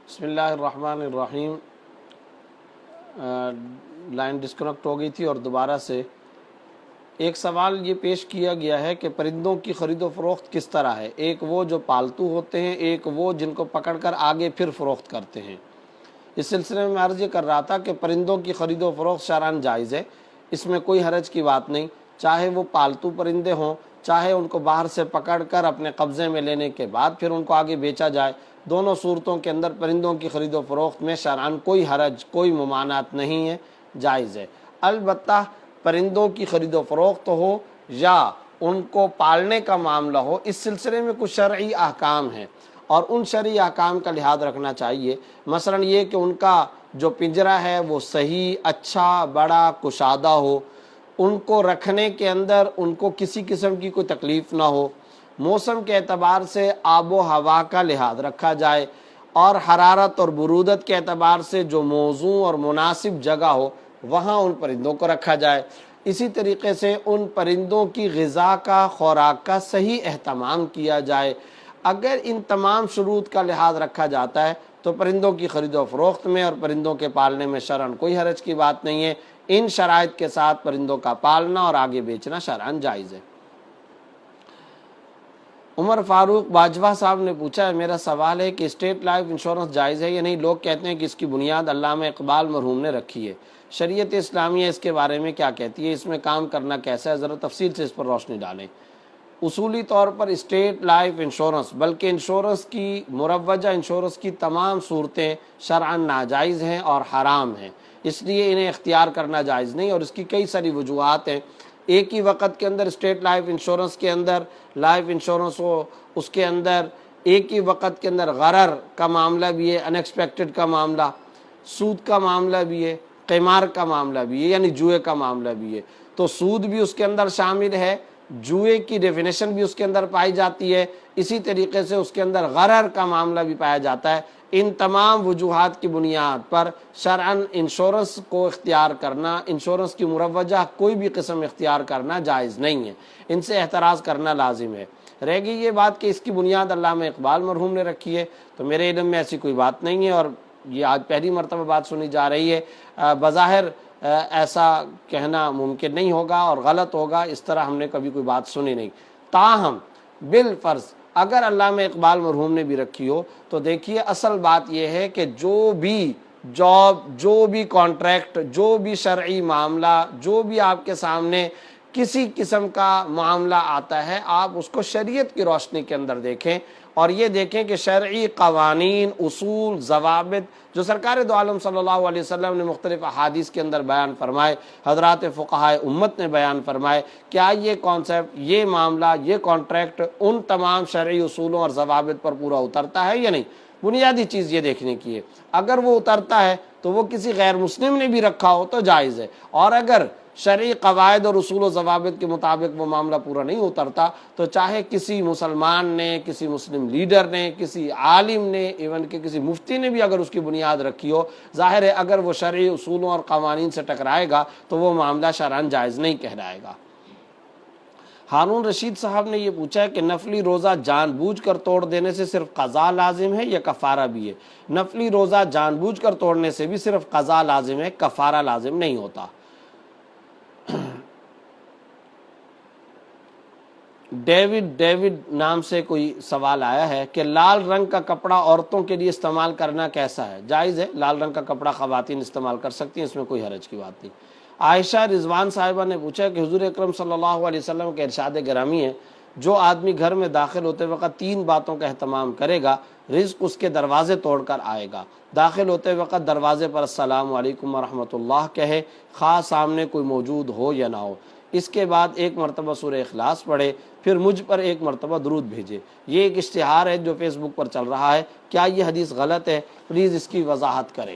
بسم اللہ الرحمن الرحیم۔ لائن ڈسکنیکٹ ہو گئی تھی اور دوبارہ سے ایک سوال یہ پیش کیا گیا ہے کہ پرندوں کی خرید و فروخت کس طرح ہے، ایک وہ جو پالتو ہوتے ہیں، ایک وہ جن کو پکڑ کر آگے پھر فروخت کرتے ہیں۔ اس سلسلے میں عرض یہ کر رہا تھا کہ پرندوں کی خرید و فروخت شرعاً جائز ہے، اس میں کوئی حرج کی بات نہیں، چاہے وہ پالتو پرندے ہوں، چاہے ان کو باہر سے پکڑ کر اپنے قبضے میں لینے کے بعد پھر ان کو آگے بیچا جائے، دونوں صورتوں کے اندر پرندوں کی خرید و فروخت میں شرعاً کوئی حرج، کوئی ممانعت نہیں ہے، جائز ہے۔ البتہ پرندوں کی خرید و فروخت ہو یا ان کو پالنے کا معاملہ ہو، اس سلسلے میں کچھ شرعی احکام ہیں اور ان شرعی احکام کا لحاظ رکھنا چاہیے۔ مثلا یہ کہ ان کا جو پنجرہ ہے وہ صحیح، اچھا، بڑا، کشادہ ہو، ان کو رکھنے کے اندر ان کو کسی قسم کی کوئی تکلیف نہ ہو، موسم کے اعتبار سے آب و ہوا کا لحاظ رکھا جائے اور حرارت اور برودت کے اعتبار سے جو موزوں اور مناسب جگہ ہو وہاں ان پرندوں کو رکھا جائے۔ اسی طریقے سے ان پرندوں کی غذا کا، خوراک کا صحیح اہتمام کیا جائے۔ اگر ان تمام شروط کا لحاظ رکھا جاتا ہے تو پرندوں کی خرید و فروخت میں اور پرندوں کے پالنے میں شرعاً کوئی حرج کی بات نہیں ہے۔ ان شرائط کے ساتھ پرندوں کا پالنا اور آگے بیچنا شرعاً جائز ہے۔ عمر فاروق باجوہ صاحب نے پوچھا ہے، میرا سوال ہے کہ اسٹیٹ لائف انشورنس جائز ہے یا نہیں؟ لوگ کہتے ہیں کہ اس کی بنیاد علامہ اقبال مرحوم نے رکھی ہے، شریعت اسلامیہ اس کے بارے میں کیا کہتی ہے، اس میں کام کرنا کیسا ہے، ذرا تفصیل سے اس پر روشنی ڈالیں۔ اصولی طور پر اسٹیٹ لائف انشورنس بلکہ انشورنس کی، مروجہ انشورنس کی تمام صورتیں شرعاً ناجائز ہیں اور حرام ہیں، اس لیے انہیں اختیار کرنا جائز نہیں، اور اس کی کئی ساری وجوہات ہیں۔ ایک ہی وقت کے اندر اسٹیٹ لائف انشورنس کے اندر لائف انشورنس ہو، اس کے اندر ایک ہی وقت کے اندر غرر کا معاملہ بھی ہے، ان ایکسپیکٹڈ کا معاملہ، سود کا معاملہ بھی ہے، قمار کا معاملہ بھی ہے، یعنی جوئے کا معاملہ بھی ہے، تو سود بھی اس کے اندر شامل ہے، جوئے کی ڈیفینیشن بھی اس کے اندر پائی جاتی ہے، اسی طریقے سے اس کے اندر غرر کا معاملہ بھی پایا جاتا ہے۔ ان تمام وجوہات کی بنیاد پر شرعاً انشورنس کو اختیار کرنا، انشورنس کی مروجہ کوئی بھی قسم اختیار کرنا جائز نہیں ہے، ان سے احتراز کرنا لازم ہے۔ رہ گئی یہ بات کہ اس کی بنیاد علامہ اقبال مرحوم نے رکھی ہے، تو میرے علم میں ایسی کوئی بات نہیں ہے، اور یہ آج پہلی مرتبہ بات سنی جا رہی ہے۔ بظاہر ایسا کہنا ممکن نہیں ہوگا اور غلط ہوگا، اس طرح ہم نے کبھی کوئی بات سنی نہیں۔ تاہم بالفرض اگر علامہ اقبال مرحوم نے بھی رکھی ہو تو دیکھیے اصل بات یہ ہے کہ جو بھی جاب، جو بھی کانٹریکٹ، جو بھی شرعی معاملہ، جو بھی آپ کے سامنے کسی قسم کا معاملہ آتا ہے، آپ اس کو شریعت کی روشنی کے اندر دیکھیں اور یہ دیکھیں کہ شرعی قوانین، اصول، ضوابط جو سرکار دو عالم صلی اللہ علیہ وسلم نے مختلف احادیث کے اندر بیان فرمائے، حضرات فقہائے امت نے بیان فرمائے، کیا یہ کانسیپٹ، یہ معاملہ، یہ کانٹریکٹ ان تمام شرعی اصولوں اور ضوابط پر پورا اترتا ہے یا نہیں؟ بنیادی چیز یہ دیکھنے کی ہے۔ اگر وہ اترتا ہے تو وہ کسی غیر مسلم نے بھی رکھا ہو تو جائز ہے، اور اگر شرعی قواعد اور اصول و ضوابط کے مطابق وہ معاملہ پورا نہیں اترتا تو چاہے کسی مسلمان نے، کسی مسلم لیڈر نے، کسی عالم نے، ایون کہ کسی مفتی نے بھی اگر اس کی بنیاد رکھی ہو، ظاہر ہے اگر وہ شرعی اصولوں اور قوانین سے ٹکرائے گا تو وہ معاملہ شرعاً جائز نہیں کہلائے گا۔ ہارون رشید صاحب نے یہ پوچھا ہے کہ نفلی روزہ جان بوجھ کر توڑ دینے سے صرف قضا لازم ہے یا کفارہ بھی ہے؟ نفلی روزہ جان بوجھ کر توڑنے سے بھی صرف قضا لازم ہے، کفارہ لازم نہیں ہوتا۔ ڈیوڈ نام سے کوئی سوال آیا ہے کہ لال رنگ کا کپڑا عورتوں کے لیے استعمال کرنا کیسا ہے؟ جائز ہے، لال رنگ کا کپڑا خواتین استعمال کر سکتی ہیں، اس میں کوئی حرج کی بات نہیں۔ عائشہ رضوان صاحبہ نے پوچھا کہ حضور اکرم صلی اللہ علیہ وسلم کے ارشاد گرامی ہے، جو آدمی گھر میں داخل ہوتے وقت 3 باتوں کا اہتمام کرے گا، رزق اس کے دروازے توڑ کر آئے گا۔ داخل ہوتے وقت دروازے پر السلام علیکم ورحمۃ اللہ کہے، خواہ سامنے کوئی موجود ہو یا نہ ہو۔ اس کے بعد 1 مرتبہ سورہ اخلاص پڑھے، پھر مجھ پر 1 مرتبہ درود بھیجے۔ یہ ایک اشتہار ہے جو فیس بک پر چل رہا ہے، کیا یہ حدیث غلط ہے؟ پلیز اس کی وضاحت کریں۔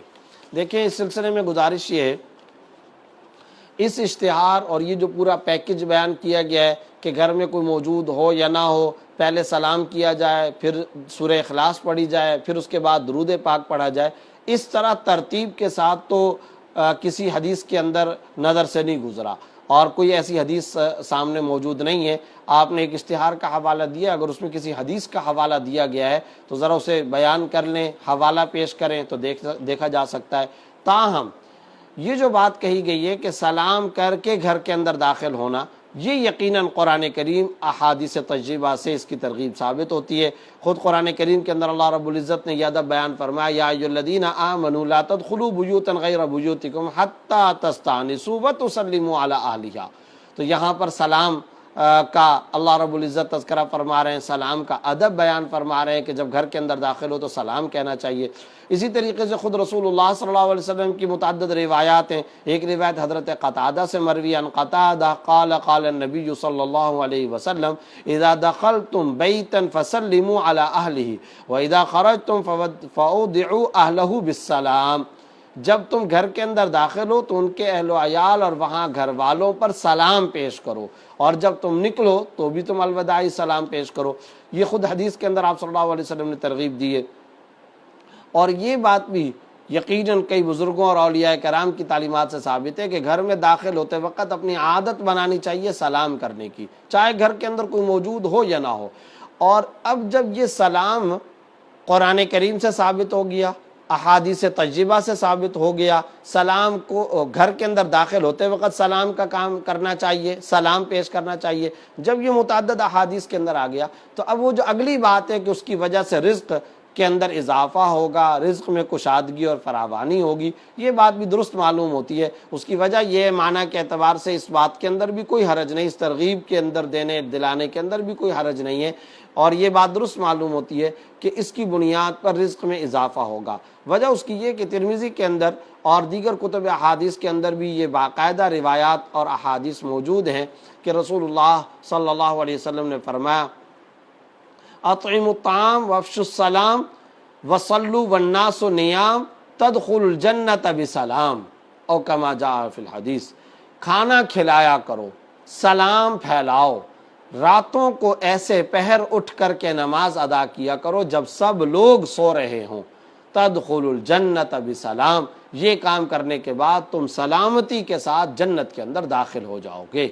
دیکھیں اس سلسلے میں گزارش یہ ہے، اس اشتہار اور یہ جو پورا پیکج بیان کیا گیا ہے کہ گھر میں کوئی موجود ہو یا نہ ہو، پہلے سلام کیا جائے، پھر سورہ اخلاص پڑھی جائے، پھر اس کے بعد درود پاک پڑھا جائے، اس طرح ترتیب کے ساتھ تو کسی حدیث کے اندر نظر سے نہیں گزرا۔ اور کوئی ایسی حدیث سامنے موجود نہیں ہے۔ آپ نے ایک اشتہار کا حوالہ دیا، اگر اس میں کسی حدیث کا حوالہ دیا گیا ہے تو ذرا اسے بیان کر لیں، حوالہ پیش کریں تو دیکھا جا سکتا ہے۔ تاہم یہ جو بات کہی گئی ہے کہ سلام کر کے گھر کے اندر داخل ہونا، یہ یقیناً قرآن کریم احادیث طیبہ سے اس کی ترغیب ثابت ہوتی ہے۔ خود قرآن کریم کے اندر اللہ رب العزت نے یہ ادب بیان فرمایا، یا ایھا الذین آمنوا لا تدخلوا بیوتا غیر بیوتکم حتی تستأنسوا وتسلموا علی اہلہا۔ تو یہاں پر سلام کا اللہ رب العزت تذکرہ فرما رہے ہیں، سلام کا ادب بیان فرما رہے ہیں کہ جب گھر کے اندر داخل ہو تو سلام کہنا چاہیے۔ اسی طریقے سے خود رسول اللہ صلی اللہ علیہ وسلم کی متعدد روایات ہیں۔ ایک روایت حضرت قتادہ سے مروی عن قتادہ قال قال النبی صلی اللہ علیہ وسلم اذا دخلتم بیتا فسلموا علی اہلہ واذا خرجتم فاودعوا اہلہ بالسلام۔ جب تم گھر کے اندر داخل ہو تو ان کے اہل و عیال اور وہاں گھر والوں پر سلام پیش کرو، اور جب تم نکلو تو بھی تم الوداعی سلام پیش کرو۔ یہ خود حدیث کے اندر آپ صلی اللہ علیہ وسلم نے ترغیب دی ہے۔ اور یہ بات بھی یقیناً کئی بزرگوں اور اولیاء کرام کی تعلیمات سے ثابت ہے کہ گھر میں داخل ہوتے وقت اپنی عادت بنانی چاہیے سلام کرنے کی، چاہے گھر کے اندر کوئی موجود ہو یا نہ ہو۔ اور اب جب یہ سلام قرآن کریم سے ثابت ہو گیا، احادیث طیبہ سے ثابت ہو گیا، سلام کو گھر کے اندر داخل ہوتے وقت سلام کا کام کرنا چاہیے، سلام پیش کرنا چاہیے، جب یہ متعدد احادیث کے اندر آ گیا تو اب وہ جو اگلی بات ہے کہ اس کی وجہ سے رزق کے اندر اضافہ ہوگا، رزق میں کشادگی اور فراوانی ہوگی، یہ بات بھی درست معلوم ہوتی ہے۔ اس کی وجہ یہ معنی کے اعتبار سے اس بات کے اندر بھی کوئی حرج نہیں، اس ترغیب کے اندر دینے دلانے کے اندر بھی کوئی حرج نہیں ہے، اور یہ بات درست معلوم ہوتی ہے کہ اس کی بنیاد پر رزق میں اضافہ ہوگا۔ وجہ اس کی یہ کہ ترمذی کے اندر اور دیگر کتب احادیث کے اندر بھی یہ باقاعدہ روایات اور احادیث موجود ہیں کہ رسول اللہ صلی اللہ علیہ وسلم نے فرمایا اطعموا الطعام وافشوا السلام وصلوا والناس نیام تدخلوا الجنۃ بسلام او کما جاء فی الحدیث۔ کھانا کھلایا کرو، سلام پھیلاؤ، راتوں کو ایسے پہر اٹھ کر کے نماز ادا کیا کرو جب سب لوگ سو رہے ہوں، تدخلوا الجنۃ بسلام، یہ کام کرنے کے بعد تم سلامتی کے ساتھ جنت کے اندر داخل ہو جاؤ گے۔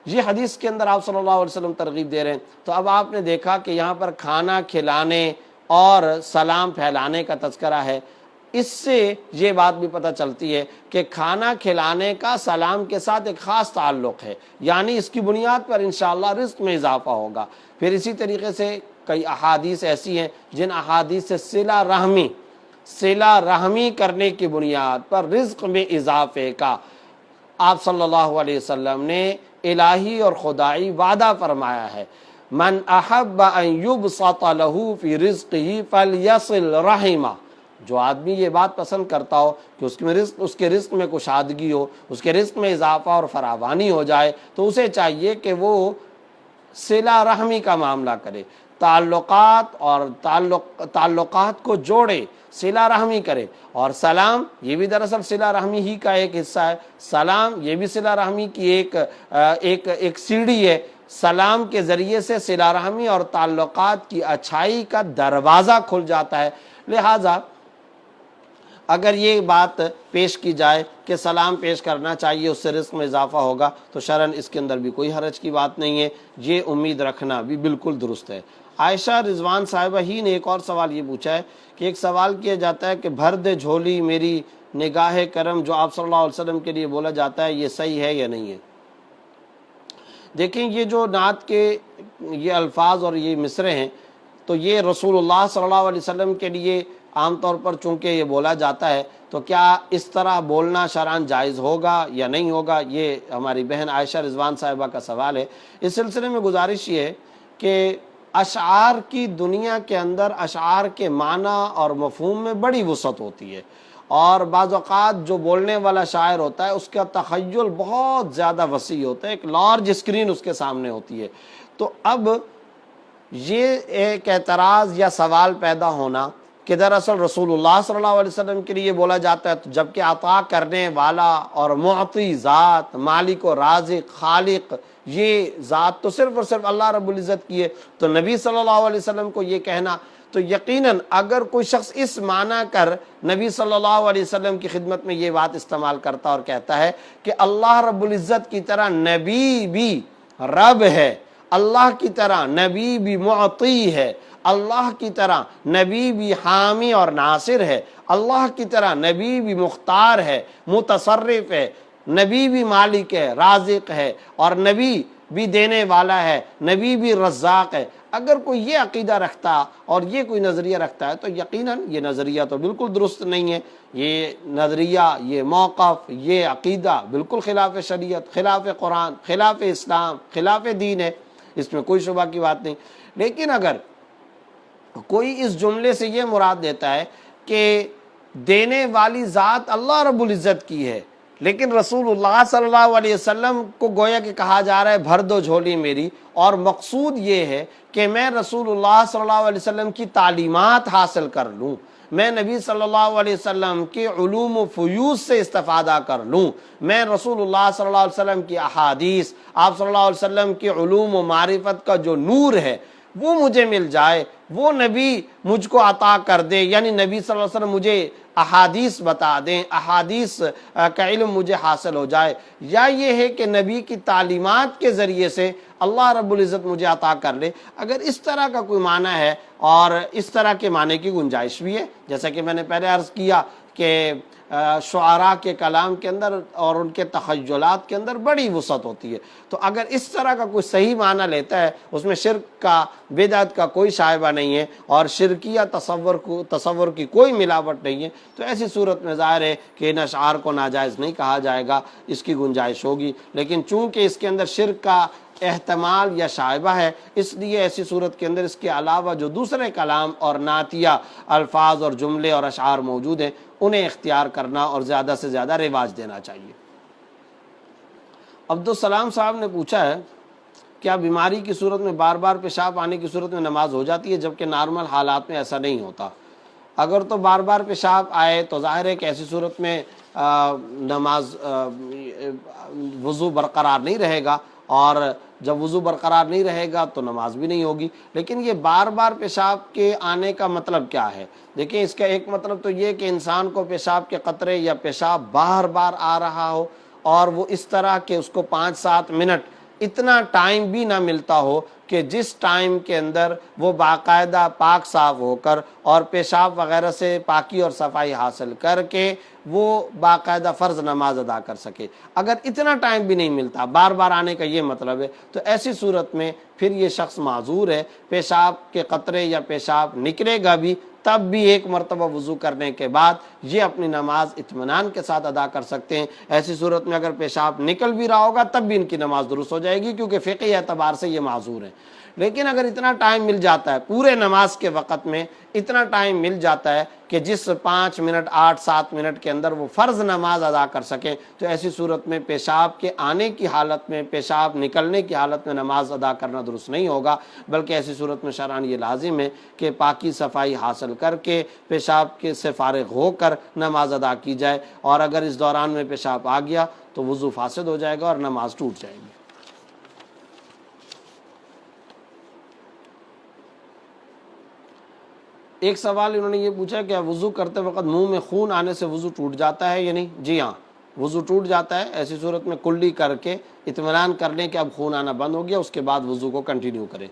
یہ حدیث کے اندر آپ صلی اللہ علیہ وسلم ترغیب دے رہے ہیں۔ تو اب آپ نے دیکھا کہ یہاں پر کھانا کھلانے اور سلام پھیلانے کا تذکرہ ہے، اس سے یہ بات بھی پتہ چلتی ہے کہ کھانا کھلانے کا سلام کے ساتھ ایک خاص تعلق ہے، یعنی اس کی بنیاد پر انشاءاللہ رزق میں اضافہ ہوگا۔ پھر اسی طریقے سے کئی احادیث ایسی ہیں جن احادیث سے صلہ رحمی کرنے کی بنیاد پر رزق میں اضافے کا آپ صلی اللہ علیہ وسلم نے الہی اور خدائی وعدہ فرمایا ہے۔ من احب ان یبسط له فی رزقہ فلیصل رحمہ، جو آدمی یہ بات پسند کرتا ہو کہ اس کے رزق میں کشادگی ہو، اس کے رزق میں اضافہ اور فراوانی ہو جائے، تو اسے چاہیے کہ وہ صلہ رحمی کا معاملہ کرے، تعلقات کو جوڑے، صلہ رحمی کرے۔ اور سلام یہ بھی دراصل صلہ رحمی ہی کا ایک حصہ ہے، سلام یہ بھی صلہ رحمی کی ایک سیڑھی ہے۔ سلام کے ذریعے سے صلہ رحمی اور تعلقات کی اچھائی کا دروازہ کھل جاتا ہے۔ لہٰذا اگر یہ بات پیش کی جائے کہ سلام پیش کرنا چاہیے، اس سے رزق میں اضافہ ہوگا، تو شرعاً اس کے اندر بھی کوئی حرج کی بات نہیں ہے، یہ امید رکھنا بھی بالکل درست ہے۔ عائشہ رضوان صاحبہ ہی نے ایک اور سوال یہ پوچھا ہے کہ ایک سوال کیا جاتا ہے کہ بھر دے جھولی میری نگاہ کرم، جو آپ صلی اللہ علیہ وسلم کے لیے بولا جاتا ہے، یہ صحیح ہے یا نہیں ہے؟ دیکھیں یہ جو نعت کے یہ الفاظ اور یہ مصرے ہیں، تو یہ رسول اللہ صلی اللہ علیہ وسلم کے لیے عام طور پر چونکہ یہ بولا جاتا ہے، تو کیا اس طرح بولنا شرعاً جائز ہوگا یا نہیں ہوگا، یہ ہماری بہن عائشہ رضوان صاحبہ کا سوال ہے۔ اس سلسلے میں گزارش یہ ہے کہ اشعار کی دنیا کے اندر اشعار کے معنی اور مفہوم میں بڑی وسعت ہوتی ہے، اور بعض اوقات جو بولنے والا شاعر ہوتا ہے اس کا تخیل بہت زیادہ وسیع ہوتا ہے، ایک لارج اسکرین اس کے سامنے ہوتی ہے۔ تو اب یہ ایک اعتراض یا سوال پیدا ہونا کہ دراصل رسول اللہ صلی اللہ علیہ وسلم کے لیے بولا جاتا ہے، تو جبکہ عطا کرنے والا اور معطی ذات، مالک و رازق، خالق، یہ ذات تو صرف اور صرف اللہ رب العزت کی ہے، تو نبی صلی اللہ علیہ وسلم کو یہ کہنا تو یقیناً اگر کوئی شخص اس معنی کر نبی صلی اللہ علیہ وسلم کی خدمت میں یہ بات استعمال کرتا اور کہتا ہے کہ اللہ رب العزت کی طرح نبی بھی رب ہے، اللہ کی طرح نبی بھی معطی ہے، اللہ کی طرح نبی بھی حامی اور ناصر ہے، اللہ کی طرح نبی بھی مختار ہے، متصرف ہے، نبی بھی مالک ہے، رازق ہے، اور نبی بھی دینے والا ہے، نبی بھی رزاق ہے، اگر کوئی یہ عقیدہ رکھتا اور یہ کوئی نظریہ رکھتا ہے تو یقیناً یہ نظریہ تو بالکل درست نہیں ہے، یہ نظریہ، یہ موقف، یہ عقیدہ بالکل خلاف شریعت، خلاف قرآن، خلاف اسلام، خلاف دین ہے، اس میں کوئی شبہ کی بات نہیں۔ لیکن اگر کوئی اس جملے سے یہ مراد دیتا ہے کہ دینے والی ذات اللہ رب العزت کی ہے، لیکن رسول اللہ صلی اللہ علیہ وسلم کو گویا کہ کہا جا رہا ہے بھر دو جھولی میری، اور مقصود یہ ہے کہ میں رسول اللہ صلی اللہ علیہ وسلم کی تعلیمات حاصل کر لوں، میں نبی صلی اللہ علیہ وسلم کے علوم و فیوض سے استفادہ کر لوں، میں رسول اللہ صلی اللہ علیہ وسلم کی احادیث، آپ صلی اللہ علیہ وسلم کے علوم و معرفت کا جو نور ہے وہ مجھے مل جائے، وہ نبی مجھ کو عطا کر دے، یعنی نبی صلی اللہ علیہ وسلم مجھے احادیث بتا دیں، احادیث کا علم مجھے حاصل ہو جائے، یا یہ ہے کہ نبی کی تعلیمات کے ذریعے سے اللہ رب العزت مجھے عطا کر لے۔ اگر اس طرح کا کوئی معنی ہے، اور اس طرح کے معنی کی گنجائش بھی ہے، جیسا کہ میں نے پہلے عرض کیا کہ شعراء کے کلام کے اندر اور ان کے تخیلات کے اندر بڑی وسعت ہوتی ہے، تو اگر اس طرح کا کوئی صحیح معنی لیتا ہے، اس میں شرک کا، بدعت کا کوئی شائبہ نہیں ہے، اور شرکیہ تصور کی کوئی ملاوٹ نہیں ہے، تو ایسی صورت میں ظاہر ہے کہ ان اشعار کو ناجائز نہیں کہا جائے گا، اس کی گنجائش ہوگی۔ لیکن چونکہ اس کے اندر شرک کا احتمال یا شائبہ ہے، اس لیے ایسی صورت کے اندر اس کے علاوہ جو دوسرے کلام اور نعتیہ الفاظ اور جملے اور اشعار موجود ہیں انہیں اختیار کرنا اور زیادہ سے زیادہ رواج دینا چاہیے۔ عبدالسلام صاحب نے پوچھا ہے کیا بیماری کی صورت میں بار بار پیشاب آنے کی صورت میں نماز ہو جاتی ہے جبکہ نارمل حالات میں ایسا نہیں ہوتا؟ اگر تو بار بار پیشاب آئے تو ظاہر ہے کہ ایسی صورت میں نماز وضو برقرار نہیں رہے گا، اور جب وضو برقرار نہیں رہے گا تو نماز بھی نہیں ہوگی۔ لیکن یہ بار بار پیشاب کے آنے کا مطلب کیا ہے؟ دیکھیں، اس کا ایک مطلب تو یہ کہ انسان کو پیشاب کے قطرے یا پیشاب بار بار آ رہا ہو، اور وہ اس طرح کہ اس کو 5-7 منٹ اتنا ٹائم بھی نہ ملتا ہو کہ جس ٹائم کے اندر وہ باقاعدہ پاک صاف ہو کر اور پیشاب وغیرہ سے پاکی اور صفائی حاصل کر کے وہ باقاعدہ فرض نماز ادا کر سکے۔ اگر اتنا ٹائم بھی نہیں ملتا، بار بار آنے کا یہ مطلب ہے، تو ایسی صورت میں پھر یہ شخص معذور ہے، پیشاب کے قطرے یا پیشاب نکلے گا بھی تب بھی ایک مرتبہ وضو کرنے کے بعد یہ اپنی نماز اطمینان کے ساتھ ادا کر سکتے ہیں۔ ایسی صورت میں اگر پیشاب نکل بھی رہا ہوگا تب بھی ان کی نماز درست ہو جائے گی، کیونکہ فقہی اعتبار سے یہ معذور ہیں۔ لیکن اگر اتنا ٹائم مل جاتا ہے، پورے نماز کے وقت میں اتنا ٹائم مل جاتا ہے کہ جس 5 منٹ 8-7 منٹ کے اندر وہ فرض نماز ادا کر سکیں، تو ایسی صورت میں پیشاب کے آنے کی حالت میں، پیشاب نکلنے کی حالت میں نماز ادا کرنا درست نہیں ہوگا، بلکہ ایسی صورت میں شرعاً یہ لازم ہے کہ پاکی صفائی حاصل کر کے پیشاب کے سے فارغ ہو کر نماز ادا کی جائے، اور اگر اس دوران میں پیشاب آ گیا تو وضو فاسد ہو جائے گا اور نماز ٹوٹ جائے گی۔ ایک سوال انہوں نے یہ پوچھا کہ وضو کرتے وقت منہ میں خون آنے سے وضو ٹوٹ جاتا ہے یا نہیں؟ جی ہاں، وضو ٹوٹ جاتا ہے۔ ایسی صورت میں کلی کر کے اطمینان کر لیں کہ اب خون آنا بند ہو گیا، اس کے بعد وضو کو کنٹینیو کریں۔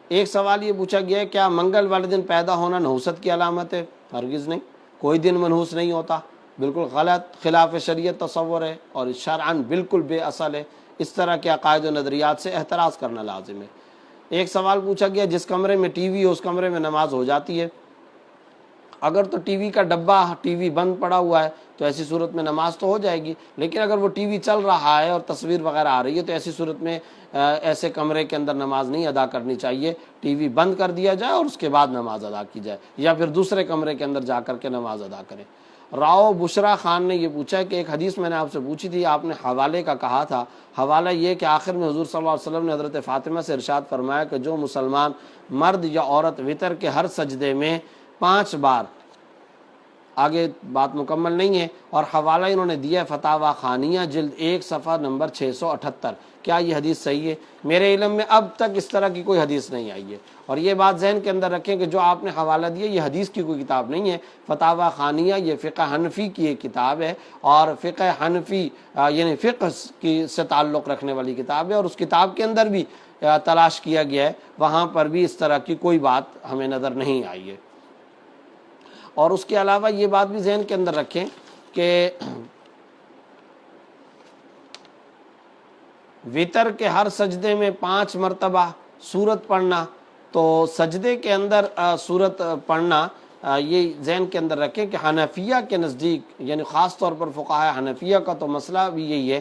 ایک سوال یہ پوچھا گیا ہے کیا منگل والے دن پیدا ہونا نحوست کی علامت ہے؟ ہرگز نہیں، کوئی دن منحوس نہیں ہوتا، بالکل غلط، خلاف شریعت تصور ہے، اور شرعاً بالکل بے اصل ہے۔ اس طرح کے عقائد و نظریات سے احتراز کرنا لازم ہے۔ ایک سوال پوچھا گیا جس کمرے میں ٹی وی ہو اس کمرے میں نماز ہو جاتی ہے؟ اگر تو ٹی وی کا ڈبہ، ٹی وی بند پڑا ہوا ہے تو ایسی صورت میں نماز تو ہو جائے گی، لیکن اگر وہ ٹی وی چل رہا ہے اور تصویر وغیرہ آ رہی ہے تو ایسی صورت میں ایسے کمرے کے اندر نماز نہیں ادا کرنی چاہیے، ٹی وی بند کر دیا جائے اور اس کے بعد نماز ادا کی جائے، یا پھر دوسرے کمرے کے اندر جا کر کے نماز ادا کریں۔ راؤ بشرا خان نے یہ پوچھا ہے کہ ایک حدیث میں نے آپ سے پوچھی تھی، آپ نے حوالے کا کہا تھا، حوالہ یہ کہ آخر میں حضور صلی اللہ علیہ وسلم نے حضرت فاطمہ سے ارشاد فرمایا کہ جو مسلمان مرد یا عورت وتر کے ہر سجدے میں 5 بار آگے بات مکمل نہیں ہے، اور حوالہ انہوں نے دیا ہے فتاوی خانیہ جلد 1 صفحہ نمبر 678۔ کیا یہ حدیث صحیح ہے؟ میرے علم میں اب تک اس طرح کی کوئی حدیث نہیں آئی ہے، اور یہ بات ذہن کے اندر رکھیں کہ جو آپ نے حوالہ دیا یہ حدیث کی کوئی کتاب نہیں ہے۔ فتاوی خانیہ یہ فقہ حنفی کی ایک کتاب ہے، اور فقہ حنفی یعنی فقہ کی سے تعلق رکھنے والی کتاب ہے، اور اس کتاب کے اندر بھی تلاش کیا گیا ہے، وہاں پر بھی اس طرح کی کوئی بات ہمیں نظر نہیں آئی ہے۔ اور اس کے علاوہ یہ بات بھی ذہن کے اندر رکھیں کہ وطر کے ہر سجدے میں 5 مرتبہ سورت پڑھنا، تو سجدے کے اندر سورت پڑھنا، یہ ذہن کے اندر رکھیں کہ حنفیہ کے نزدیک، یعنی خاص طور پر فقہاء حنفیہ کا تو مسئلہ بھی یہی ہے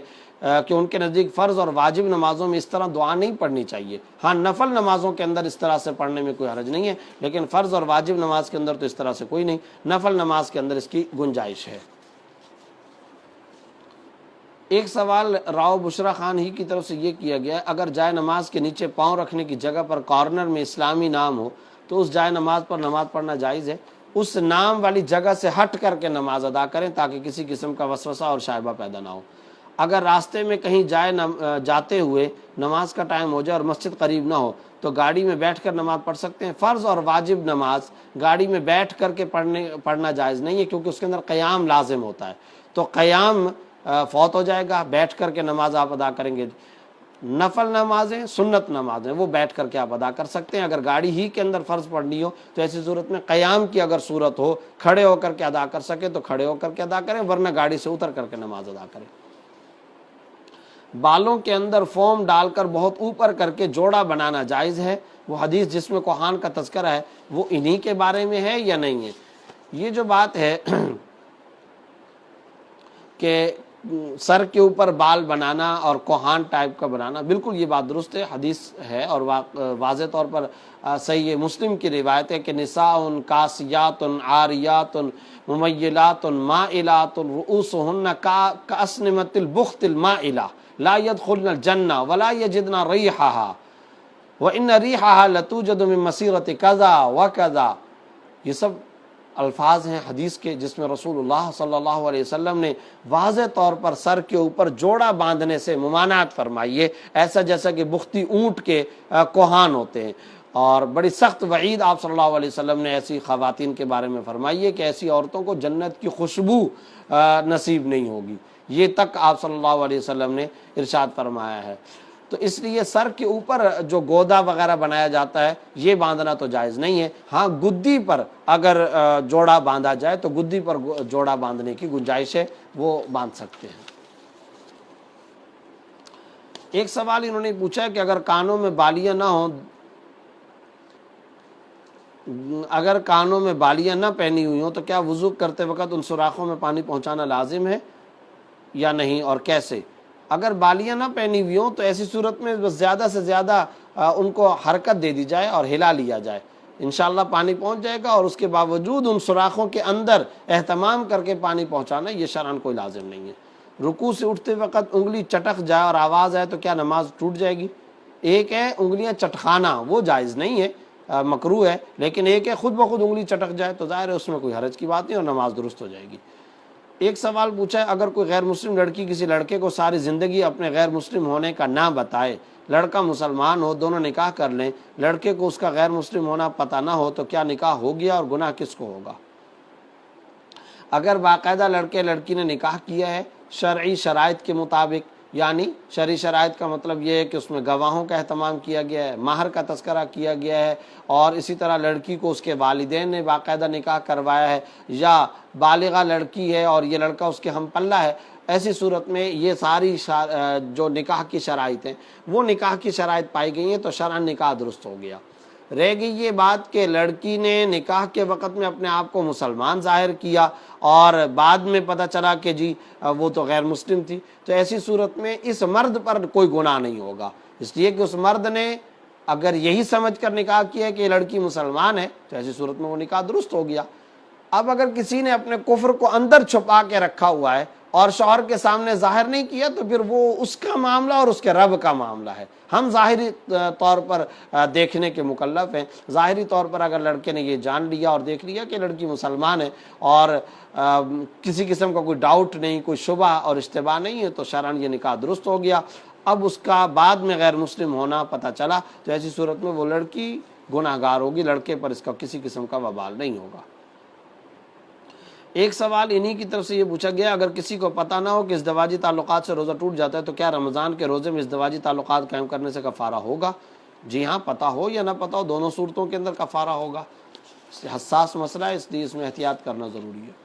کہ ان کے نزدیک فرض اور واجب نمازوں میں اس طرح دعا نہیں پڑھنی چاہیے۔ ہاں نفل نمازوں کے اندر اس طرح سے پڑھنے میں کوئی حرج نہیں ہے، لیکن فرض اور واجب نماز کے اندر تو اس طرح سے کوئی نہیں، نفل نماز کے اندر اس کی گنجائش ہے۔ ایک سوال راؤ بشرا خان ہی کی طرف سے یہ کیا گیا ہے، اگر جائے نماز کے نیچے پاؤں رکھنے کی جگہ پر کارنر میں اسلامی نام ہو تو اس جائے نماز پر نماز پڑھنا جائز ہے؟ اس نام والی جگہ سے ہٹ کر کے نماز ادا کریں تاکہ کسی قسم کا وسوسہ اور شائبہ پیدا نہ ہو۔ اگر راستے میں کہیں جاتے ہوئے نماز کا ٹائم ہو جائے اور مسجد قریب نہ ہو تو گاڑی میں بیٹھ کر نماز پڑھ سکتے ہیں۔ فرض اور واجب نماز گاڑی میں بیٹھ کر کے پڑھنا جائز نہیں ہے، کیونکہ اس کے اندر قیام لازم ہوتا ہے، تو قیام فوت ہو جائے گا، بیٹھ کر کے نماز آپ ادا کریں گے۔ نفل نمازیں، سنت نمازیں وہ بیٹھ کر کے آپ ادا کر سکتے ہیں۔ اگر گاڑی ہی کے اندر فرض پڑھنی ہو تو ایسی صورت میں قیام کی اگر صورت ہو، کھڑے ہو کر کے ادا کر سکے تو کھڑے ہو کر کے ادا کریں، ورنہ گاڑی سے اتر کر کے نماز ادا کریں۔ بالوں کے اندر فوم ڈال کر بہت اوپر کر کے جوڑا بنانا جائز ہے؟ وہ حدیث جس میں کوہان کا تذکرہ ہے وہ انہی کے بارے میں ہے یا نہیں ہے؟ یہ جو بات ہے کہ سر کے اوپر بال بنانا اور کوہان ٹائپ کا بنانا، بالکل یہ بات درست ہے، حدیث ہے اور واضح طور پر صحیح مسلم کی روایت ہے کہ نساء کاسیات عاریات ممیلات مائلات رؤوسهن کاسنمۃ البخت المائلہ لا يدخلن الجنہ ولا يجدن ریحها وان ریحها لتوجد من مسیرۃ کذا وکذا۔ یہ سب الفاظ ہیں حدیث کے جس میں رسول اللہ صلی اللہ علیہ وسلم نے واضح طور پر سر کے اوپر جوڑا باندھنے سے ممانعت فرمائی ہے، ایسا جیسا کہ بختی اونٹ کے کوہان ہوتے ہیں، اور بڑی سخت وعید آپ صلی اللہ علیہ وسلم نے ایسی خواتین کے بارے میں فرمائی ہے کہ ایسی عورتوں کو جنت کی خوشبو نصیب نہیں ہوگی، یہ تک آپ صلی اللہ علیہ وسلم نے ارشاد فرمایا ہے۔ تو اس لیے سر کے اوپر جو گودا وغیرہ بنایا جاتا ہے یہ باندھنا تو جائز نہیں ہے۔ ہاں گدی پر اگر جوڑا باندھا جائے تو گدی پر جوڑا باندھنے کی گنجائش ہے، وہ باندھ سکتے ہیں۔ ایک سوال انہوں نے پوچھا کہ اگر کانوں میں بالیاں نہ ہوں، اگر کانوں میں بالیاں نہ پہنی ہوئی ہوں تو کیا وضو کرتے وقت ان سوراخوں میں پانی پہنچانا لازم ہے یا نہیں، اور کیسے؟ اگر بالیاں نہ پہنی ہوئی ہوں تو ایسی صورت میں بس زیادہ سے زیادہ ان کو حرکت دے دی جائے اور ہلا لیا جائے، انشاءاللہ پانی پہنچ جائے گا، اور اس کے باوجود ان سوراخوں کے اندر اہتمام کر کے پانی پہنچانا یہ شرعاً کوئی لازم نہیں ہے۔ رکوع سے اٹھتے وقت انگلی چٹک جائے اور آواز آئے تو کیا نماز ٹوٹ جائے گی؟ ایک ہے انگلیاں چٹکانا، وہ جائز نہیں ہے، مکروہ ہے، لیکن ایک ہے خود بخود انگلی چٹک جائے تو ظاہر ہے اس میں کوئی حرج کی بات نہیں اور نماز درست ہو جائے گی۔ ایک سوال پوچھا ہے اگر کوئی غیر مسلم لڑکی کسی لڑکے کو ساری زندگی اپنے غیر مسلم ہونے کا نہ بتائے، لڑکا مسلمان ہو، دونوں نکاح کر لیں، لڑکے کو اس کا غیر مسلم ہونا پتہ نہ ہو تو کیا نکاح ہو گیا اور گناہ کس کو ہوگا؟ اگر باقاعدہ لڑکے لڑکی نے نکاح کیا ہے شرعی شرائط کے مطابق، یعنی شرعی شرائط کا مطلب یہ ہے کہ اس میں گواہوں کا اہتمام کیا گیا ہے، مہر کا تذکرہ کیا گیا ہے، اور اسی طرح لڑکی کو اس کے والدین نے باقاعدہ نکاح کروایا ہے، یا بالغہ لڑکی ہے اور یہ لڑکا اس کے ہم پلہ ہے، ایسی صورت میں یہ ساری جو نکاح کی شرائط ہیں وہ نکاح کی شرائط پائی گئی ہیں تو شرعاً نکاح درست ہو گیا۔ رہ گئی یہ بات کہ لڑکی نے نکاح کے وقت میں اپنے آپ کو مسلمان ظاہر کیا اور بعد میں پتہ چلا کہ جی وہ تو غیر مسلم تھی، تو ایسی صورت میں اس مرد پر کوئی گناہ نہیں ہوگا، اس لیے کہ اس مرد نے اگر یہی سمجھ کر نکاح کیا کہ یہ لڑکی مسلمان ہے تو ایسی صورت میں وہ نکاح درست ہو گیا۔ اب اگر کسی نے اپنے کفر کو اندر چھپا کے رکھا ہوا ہے اور شوہر کے سامنے ظاہر نہیں کیا تو پھر وہ اس کا معاملہ اور اس کے رب کا معاملہ ہے. ہم ظاہری طور پر دیکھنے کے مکلف ہیں. ظاہری طور پر اگر لڑکے نے یہ جان لیا اور دیکھ لیا کہ لڑکی مسلمان ہے اور کسی قسم کا کوئی ڈاؤٹ نہیں, کوئی شبہ اور اشتباہ نہیں ہے, تو شرعاً یہ نکاح درست ہو گیا. اب اس کا بعد میں غیر مسلم ہونا پتہ چلا تو ایسی صورت میں وہ لڑکی گناہ گار ہوگی, لڑکے پر اس کا کسی قسم کا وبال نہیں ہوگا. ایک سوال انہی کی طرف سے یہ پوچھا گیا, اگر کسی کو پتہ نہ ہو کہ ازدواجی تعلقات سے روزہ ٹوٹ جاتا ہے تو کیا رمضان کے روزے میں ازدواجی تعلقات قائم کرنے سے کفارہ ہوگا؟ جی ہاں, پتہ ہو یا نہ پتہ ہو, دونوں صورتوں کے اندر کفارہ ہوگا. حساس مسئلہ ہے, اس لیے اس میں احتیاط کرنا ضروری ہے.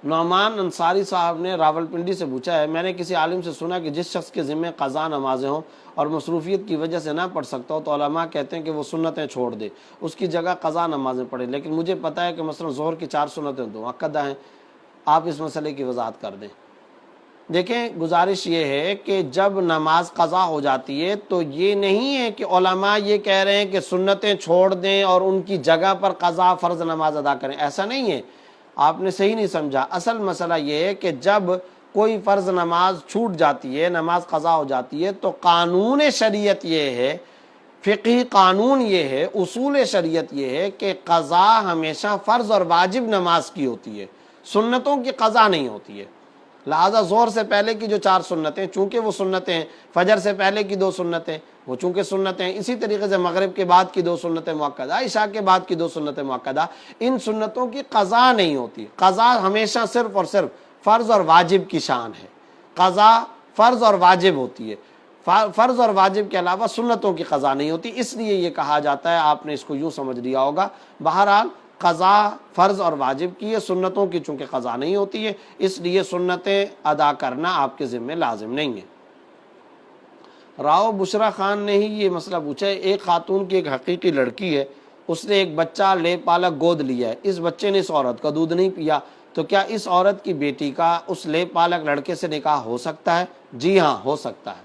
نعمان انصاری صاحب نے راولپنڈی سے پوچھا ہے, میں نے کسی عالم سے سنا کہ جس شخص کے ذمہ قضا نمازیں ہوں اور مصروفیت کی وجہ سے نہ پڑھ سکتا ہو تو علماء کہتے ہیں کہ وہ سنتیں چھوڑ دے, اس کی جگہ قضا نمازیں پڑھے. لیکن مجھے پتہ ہے کہ مثلا ظہر کی 4 سنتیں مؤکدہ ہیں, آپ اس مسئلے کی وضاحت کر دیں. دیکھیں, گزارش یہ ہے کہ جب نماز قضا ہو جاتی ہے تو یہ نہیں ہے کہ علماء یہ کہہ رہے ہیں کہ سنتیں چھوڑ دیں اور ان کی جگہ پر قضا فرض نماز ادا کریں, ایسا نہیں ہے. آپ نے صحیح نہیں سمجھا. اصل مسئلہ یہ ہے کہ جب کوئی فرض نماز چھوٹ جاتی ہے, نماز قضا ہو جاتی ہے, تو قانون شریعت یہ ہے, فقہی قانون یہ ہے, اصول شریعت یہ ہے کہ قضا ہمیشہ فرض اور واجب نماز کی ہوتی ہے, سنتوں کی قضا نہیں ہوتی ہے. لہذا ظہر سے پہلے کی جو 4 سنتیں چونکہ وہ سنتیں ہیں, فجر سے پہلے کی 2 سنتیں وہ چونکہ سنتیں ہیں, اسی طریقے سے مغرب کے بعد کی 2 سنتیں مؤکدہ, عشاء کے بعد کی 2 سنتیں مؤکدہ, ان سنتوں کی قضا نہیں ہوتی. قضا ہمیشہ صرف اور صرف فرض اور واجب کی شان ہے. قضا فرض اور واجب ہوتی ہے, فرض اور واجب کے علاوہ سنتوں کی قضا نہیں ہوتی. اس لیے یہ کہا جاتا ہے, آپ نے اس کو یوں سمجھ لیا ہوگا. بہرحال قضا فرض اور واجب کی ہے, سنتوں کی چونکہ قضا نہیں ہوتی ہے, اس لیے سنتیں ادا کرنا آپ کے ذمہ لازم نہیں ہے. راؤ بشرا خان نے ہی یہ مسئلہ پوچھا ہے, ایک خاتون کی ایک حقیقی لڑکی ہے, اس نے ایک بچہ لے پالک گود لیا ہے, اس بچے نے اس عورت کا دودھ نہیں پیا, تو کیا اس عورت کی بیٹی کا اس لے پالک لڑکے سے نکاح ہو سکتا ہے؟ جی ہاں, ہو سکتا ہے.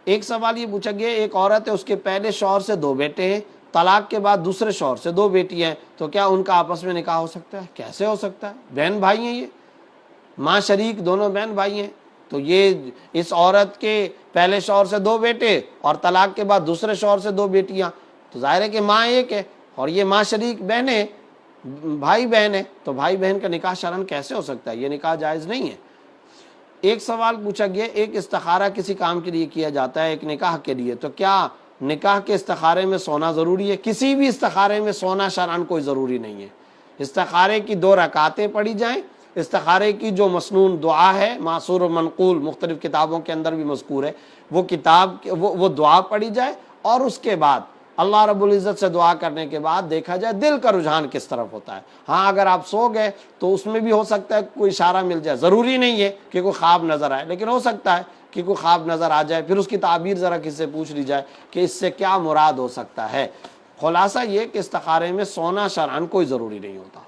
ایک سوال یہ پوچھا گیا, ایک عورت ہے, اس کے پہلے شوہر سے 2 بیٹے ہیں, طلاق کے بعد دوسرے شوہر سے 2 بیٹی ہیں, تو کیا ان کا آپس میں نکاح ہو سکتا ہے؟ کیسے ہو سکتا ہے؟ بہن بھائی ہیں, یہ ماں شریک دونوں بہن بھائی ہیں. تو یہ اس عورت کے پہلے شوہر سے 2 بیٹے اور طلاق کے بعد دوسرے شوہر سے 2 بیٹیاں, تو ظاہر ہے کہ ماں ایک ہے اور یہ ماں شریک بہنیں, بھائی بہن ہے, تو بھائی بہن کا نکاح شرعاً کیسے ہو سکتا ہے؟ یہ نکاح جائز نہیں ہے. ایک سوال پوچھا گیا, ایک استخارہ کسی کام کے لیے کیا جاتا ہے, ایک نکاح کے لیے, تو کیا نکاح کے استخارے میں سونا ضروری ہے؟ کسی بھی استخارے میں سونا شرعاً کوئی ضروری نہیں ہے. استخارے کی 2 رکعتیں پڑھی جائیں, استخارے کی جو مسنون دعا ہے, معصور و منقول مختلف کتابوں کے اندر بھی مذکور ہے, وہ دعا پڑھی جائے, اور اس کے بعد اللہ رب العزت سے دعا کرنے کے بعد دیکھا جائے دل کا رجحان کس طرف ہوتا ہے. ہاں, اگر آپ سو گئے تو اس میں بھی ہو سکتا ہے کوئی اشارہ مل جائے, ضروری نہیں ہے کہ کوئی خواب نظر آئے, لیکن ہو سکتا ہے کہ کوئی خواب نظر آ جائے, پھر اس کی تعبیر ذرا کسی سے پوچھ لی جائے کہ اس سے کیا مراد ہو سکتا ہے. خلاصہ یہ کہ استخارے میں سونا شرعاً کوئی ضروری نہیں ہوتا.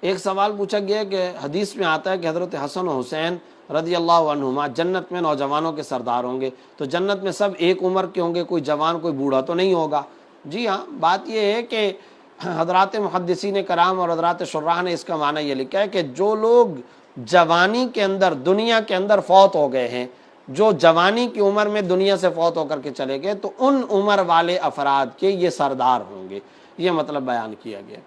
ایک سوال پوچھا گیا کہ حدیث میں آتا ہے کہ حضرت حسن و حسین رضی اللہ عنہما جنت میں نوجوانوں کے سردار ہوں گے, تو جنت میں سب ایک عمر کے ہوں گے, کوئی جوان کوئی بوڑھا تو نہیں ہوگا؟ جی ہاں, بات یہ ہے کہ حضرات محدثین کرام اور حضرات شراح نے اس کا معنی یہ لکھا ہے کہ جو لوگ جوانی کے اندر دنیا کے اندر فوت ہو گئے ہیں, جو جوانی کی عمر میں دنیا سے فوت ہو کر کے چلے گئے, تو ان عمر والے افراد کے یہ سردار ہوں گے, یہ مطلب بیان کیا گیا.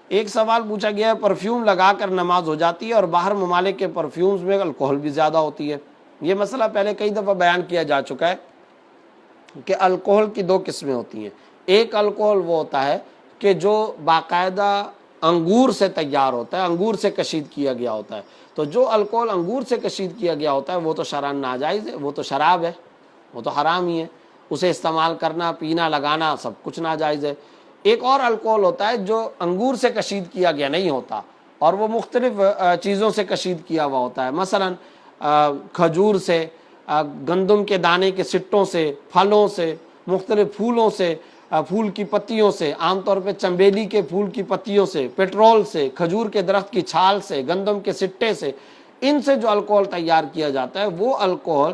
ایک سوال پوچھا گیا, پرفیوم لگا کر نماز ہو جاتی ہے اور باہر ممالک کے پرفیومز میں الکوہل بھی زیادہ ہوتی ہے. یہ مسئلہ پہلے کئی دفعہ بیان کیا جا چکا ہے کہ الکوہل کی 2 قسمیں ہوتی ہیں. ایک الکوہل وہ ہوتا ہے کہ جو باقاعدہ انگور سے تیار ہوتا ہے, انگور سے کشید کیا گیا ہوتا ہے. تو جو الکوہل انگور سے کشید کیا گیا ہوتا ہے وہ تو شرعاً ناجائز ہے, وہ تو شراب ہے, وہ تو حرام ہی ہے, اسے استعمال کرنا, پینا, لگانا سب کچھ ناجائز ہے. ایک اور الکوہل ہوتا ہے جو انگور سے کشید کیا گیا نہیں ہوتا اور وہ مختلف چیزوں سے کشید کیا ہوا ہوتا ہے, مثلا کھجور سے, گندم کے دانے کے سٹوں سے, پھلوں سے, مختلف پھولوں سے, پھول کی پتیوں سے, عام طور پہ چنبیلی کے پھول کی پتیوں سے, پیٹرول سے, کھجور کے درخت کی چھال سے, گندم کے سٹے سے, ان سے جو الکوہل تیار کیا جاتا ہے وہ الکوہل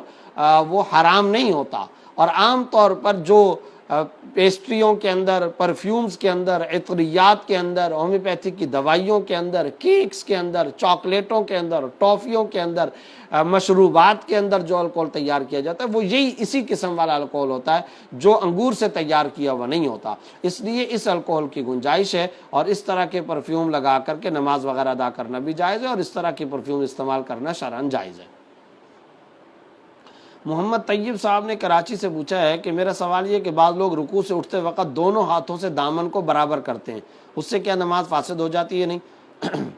وہ حرام نہیں ہوتا. اور عام طور پر جو پیسٹریوں کے اندر، پرفیومز کے اندر، عطریات کے اندر، ہومیوپیتھک کی دوائیوں کے اندر، کیکس کے اندر، چاکلیٹوں کے اندر، ٹافیوں کے اندر، مشروبات کے اندر جو الکوہل تیار کیا جاتا ہے وہ یہی اسی قسم والا الکوہل ہوتا ہے جو انگور سے تیار کیا ہوا نہیں ہوتا. اس لیے اس الکوہل کی گنجائش ہے، اور اس طرح کے پرفیوم لگا کر کے نماز وغیرہ ادا کرنا بھی جائز ہے، اور اس طرح کی پرفیوم استعمال کرنا شرعاً جائز ہے. محمد طیب صاحب نے کراچی سے پوچھا ہے کہ میرا سوال یہ کہ بعض لوگ رکوع سے اٹھتے وقت دونوں ہاتھوں سے دامن کو برابر کرتے ہیں، اس سے کیا نماز فاسد ہو جاتی ہے؟ نہیں،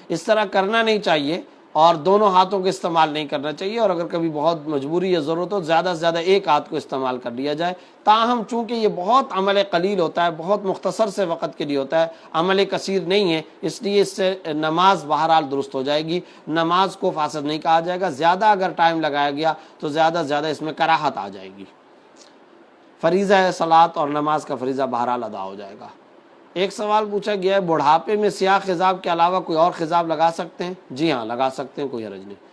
اس طرح کرنا نہیں چاہیے، اور دونوں ہاتھوں کو استعمال نہیں کرنا چاہیے، اور اگر کبھی بہت مجبوری یا ضرورت ہو زیادہ سے زیادہ ایک ہاتھ کو استعمال کر لیا جائے. تاہم چونکہ یہ بہت عمل قلیل ہوتا ہے، بہت مختصر سے وقت کے لیے ہوتا ہے، عمل کثیر نہیں ہے، اس لیے اس سے نماز بہرحال درست ہو جائے گی، نماز کو فاسد نہیں کہا جائے گا. زیادہ اگر ٹائم لگایا گیا تو زیادہ سے زیادہ اس میں کراہت آ جائے گی. فریضہ ہے صلاۃ، اور نماز کا فریضہ بہرحال ادا ہو جائے گا. ایک سوال پوچھا گیا ہے بڑھاپے میں سیاہ خضاب کے علاوہ کوئی اور خضاب لگا سکتے ہیں؟ جی ہاں، لگا سکتے ہیں، کوئی حرج نہیں.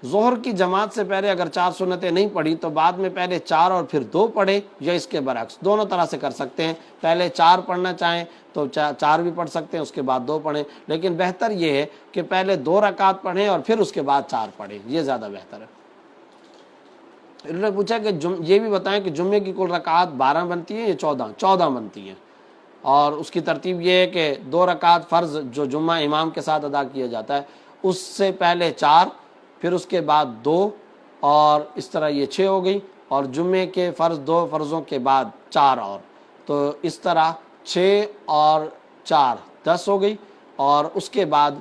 ظہر کی جماعت سے پہلے اگر 4 سنتیں نہیں پڑھی تو بعد میں پہلے 4 اور پھر 2 پڑھیں، یا اس کے برعکس، دونوں طرح سے کر سکتے ہیں. پہلے 4 پڑھنا چاہیں تو 4 بھی پڑھ سکتے ہیں، اس کے بعد 2 پڑھیں، لیکن بہتر یہ ہے کہ پہلے 2 رکعت پڑھیں اور پھر اس کے بعد 4 پڑھیں، یہ زیادہ بہتر ہے. انہوں نے پوچھا کہ یہ بھی بتائیں کہ جمعے کی کل رکعات 12 بنتی ہیں یا 14 بنتی ہیں، اور اس کی ترتیب یہ ہے کہ 2 رکعت فرض جو جمعہ امام کے ساتھ ادا کیا جاتا ہے اس سے پہلے 4، پھر اس کے بعد 2، اور اس طرح یہ 6 ہو گئی، اور جمعے کے فرض 2 فرضوں کے بعد 4 اور، تو اس طرح 6 اور 4 10 ہو گئی، اور اس کے بعد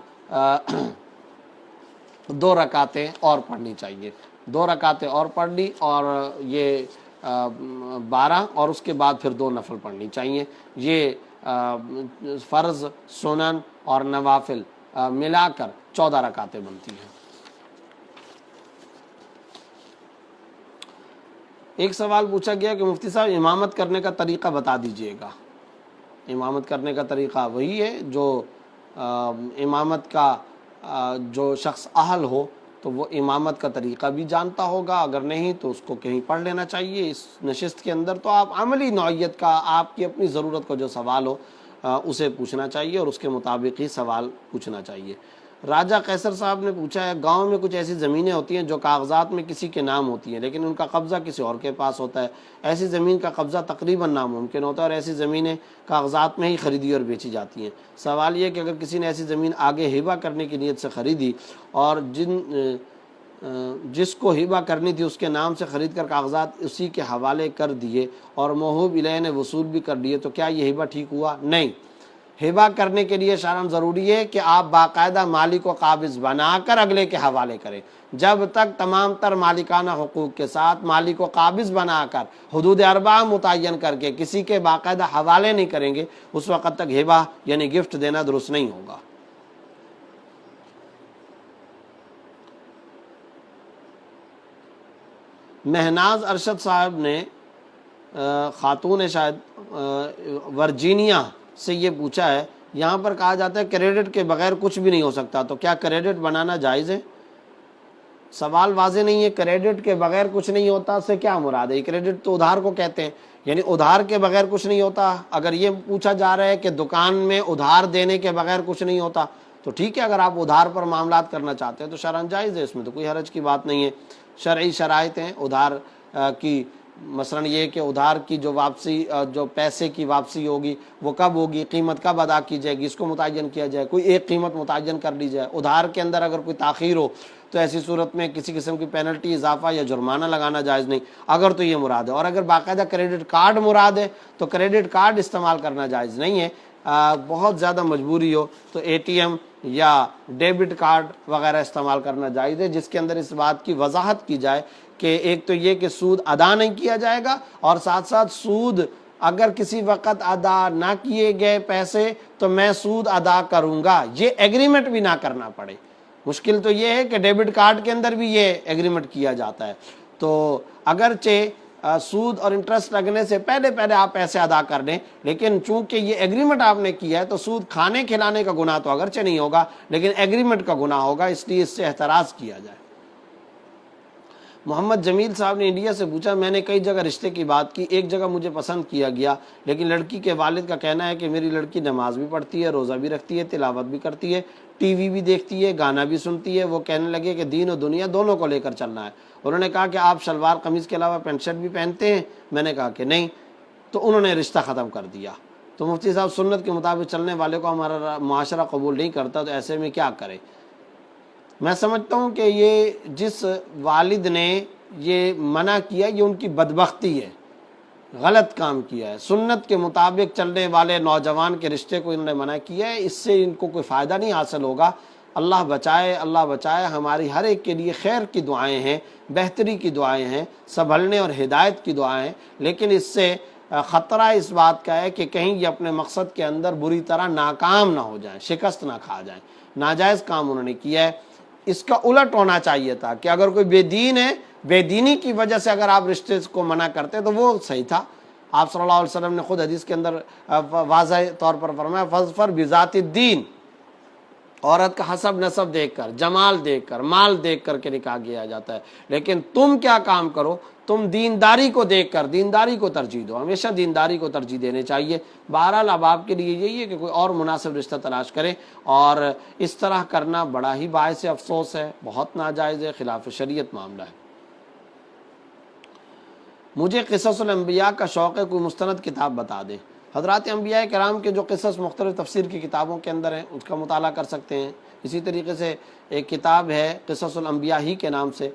2 رکعتیں اور پڑھنی چاہیے. 2 رکعتیں اور پڑھ لی، اور یہ 12، اور اس کے بعد پھر 2 نفل پڑھنی چاہیے. یہ فرض، سنن اور نوافل ملا کر 14 رکعتیں بنتی ہیں. ایک سوال پوچھا گیا کہ مفتی صاحب امامت کرنے کا طریقہ بتا دیجئے گا. امامت کرنے کا طریقہ وہی ہے جو امامت کا جو شخص اہل ہو تو وہ امامت کا طریقہ بھی جانتا ہوگا، اگر نہیں تو اس کو کہیں پڑھ لینا چاہیے اس نشست کے اندر. تو آپ عملی نوعیت کا، آپ کی اپنی ضرورت کا جو سوال ہو اسے پوچھنا چاہیے، اور اس کے مطابق ہی سوال پوچھنا چاہیے. راجہ قیصر صاحب نے پوچھا ہے گاؤں میں کچھ ایسی زمینیں ہوتی ہیں جو کاغذات میں کسی کے نام ہوتی ہیں لیکن ان کا قبضہ کسی اور کے پاس ہوتا ہے، ایسی زمین کا قبضہ تقریباً ناممکن ہوتا ہے، اور ایسی زمینیں کاغذات میں ہی خریدی اور بیچی جاتی ہیں. سوال یہ کہ اگر کسی نے ایسی زمین آگے ہبہ کرنے کی نیت سے خریدی، اور جس کو ہبہ کرنی تھی اس کے نام سے خرید کر کاغذات اسی کے حوالے کر دیے اور موہوب الیہ نے وصول بھی کر دیے، تو کیا یہ ہبہ ٹھیک ہوا؟ نہیں. ہبہ کرنے کے لیے شرعاً ضروری ہے کہ آپ باقاعدہ مالک کو قابض بنا کر اگلے کے حوالے کریں. جب تک تمام تر مالکانہ حقوق کے ساتھ مالک کو قابض بنا کر حدود 4 متعین کر کے کسی کے باقاعدہ حوالے نہیں کریں گے، اس وقت تک ہبہ یعنی گفٹ دینا درست نہیں ہوگا. مہناز ارشد صاحب نے خاتون شاید ورجینیا سے یہ پوچھا ہے، یہاں پر کہا جاتا ہے کریڈٹ کے بغیر کچھ بھی نہیں ہو سکتا، تو کیا کریڈٹ بنانا جائز ہے؟ سوال واضح نہیں ہے. کریڈٹ کے بغیر کچھ نہیں ہوتا سے کیا مراد ہے؟ کریڈٹ تو ادھار کو کہتے ہیں، یعنی ادھار کے بغیر کچھ نہیں ہوتا. اگر یہ پوچھا جا رہا ہے کہ دکان میں ادھار دینے کے بغیر کچھ نہیں ہوتا تو ٹھیک ہے، اگر آپ ادھار پر معاملات کرنا چاہتے ہیں تو شرعاً جائز ہے، اس میں تو کوئی حرج کی بات نہیں ہے. شرعی شرائط ہیں ادھار کی، مثلا یہ کہ ادھار کی جو واپسی، جو پیسے کی واپسی ہوگی وہ کب ہوگی، قیمت کب ادا کی جائے گی، اس کو متعین کیا جائے، کوئی ایک قیمت متعین کر لی جائے. ادھار کے اندر اگر کوئی تاخیر ہو تو ایسی صورت میں کسی قسم کی پینلٹی، اضافہ یا جرمانہ لگانا جائز نہیں، اگر تو یہ مراد ہے. اور اگر باقاعدہ کریڈٹ کارڈ مراد ہے تو کریڈٹ کارڈ استعمال کرنا جائز نہیں ہے. بہت زیادہ مجبوری ہو تو اے ٹی ایم یا ڈیبٹ کارڈ وغیرہ استعمال کرنا جائز ہے، جس کے اندر اس بات کی وضاحت کی جائے کہ ایک تو یہ کہ سود ادا نہیں کیا جائے گا، اور ساتھ ساتھ سود اگر کسی وقت ادا نہ کیے گئے پیسے تو میں سود ادا کروں گا، یہ ایگریمنٹ بھی نہ کرنا پڑے. مشکل تو یہ ہے کہ ڈیبٹ کارڈ کے اندر بھی یہ ایگریمنٹ کیا جاتا ہے. تو اگرچہ سود اور انٹرسٹ لگنے سے پہلے آپ پیسے ادا کر دیں، لیکن چونکہ یہ ایگریمنٹ آپ نے کیا ہے تو سود کھانے کھلانے کا گناہ تو اگرچہ نہیں ہوگا لیکن ایگریمنٹ کا گناہ ہوگا، اس لیے اس سے احتراز کیا جائے. محمد جمیل صاحب نے انڈیا سے پوچھا میں نے کئی جگہ رشتے کی بات کی، ایک جگہ مجھے پسند کیا گیا، لیکن لڑکی کے والد کا کہنا ہے کہ میری لڑکی نماز بھی پڑھتی ہے، روزہ بھی رکھتی ہے، تلاوت بھی کرتی ہے، ٹی وی بھی دیکھتی ہے، گانا بھی سنتی ہے۔ وہ کہنے لگے کہ دین و دنیا دونوں کو لے کر چلنا ہے۔ انہوں نے کہا کہ آپ شلوار قمیض کے علاوہ پینٹ شرٹ بھی پہنتے ہیں؟ میں نے کہا کہ نہیں، تو انہوں نے رشتہ ختم کر دیا۔ تو مفتی صاحب سنت کے مطابق چلنے والے کو ہمارا معاشرہ قبول نہیں کرتا، تو ایسے میں کیا کرے؟ میں سمجھتا ہوں کہ یہ جس والد نے یہ منع کیا یہ ان کی بدبختی ہے، غلط کام کیا ہے۔ سنت کے مطابق چلنے والے نوجوان کے رشتے کو انہوں نے منع کیا ہے، اس سے ان کو کوئی فائدہ نہیں حاصل ہوگا۔ اللہ بچائے، اللہ بچائے۔ ہماری ہر ایک کے لیے خیر کی دعائیں ہیں، بہتری کی دعائیں ہیں، سنبھلنے اور ہدایت کی دعائیں ہیں، لیکن اس سے خطرہ اس بات کا ہے کہ کہیں یہ اپنے مقصد کے اندر بری طرح ناکام نہ ہو جائیں، شکست نہ کھا جائیں۔ ناجائز کام انہوں نے کیا ہے۔ اس کا الٹ ہونا چاہیے تھا کہ اگر کوئی بے دین ہے، بے دینی کی وجہ سے اگر آپ رشتے کو منع کرتے تو وہ صحیح تھا۔ آپ صلی اللہ علیہ وسلم نے خود حدیث کے اندر واضح طور پر فرمایا فَاظْفَرْ بِذَاتِ الدِّین، عورت کا حسب نسب دیکھ کر، جمال دیکھ کر، مال دیکھ کر کے نکاح کیا جاتا ہے، لیکن تم کیا کام کرو؟ تم دینداری کو دیکھ کر دینداری کو ترجیح دو، ہمیشہ دینداری کو ترجیح دینے چاہیے۔ بہرحال اب آپ کے لیے یہی ہے کہ کوئی اور مناسب رشتہ تلاش کریں، اور اس طرح کرنا بڑا ہی باعث افسوس ہے، بہت ناجائز ہے، خلاف شریعت معاملہ ہے۔ مجھے قصص الانبیاء کا شوق ہے، کوئی مستند کتاب بتا دیں۔ حضرات انبیاء کرام کے جو قصص مختلف تفسیر کی کتابوں کے اندر ہیں اس کا مطالعہ کر سکتے ہیں۔ اسی طریقے سے ایک کتاب ہے قصص الانبیاء ہی کے نام سے،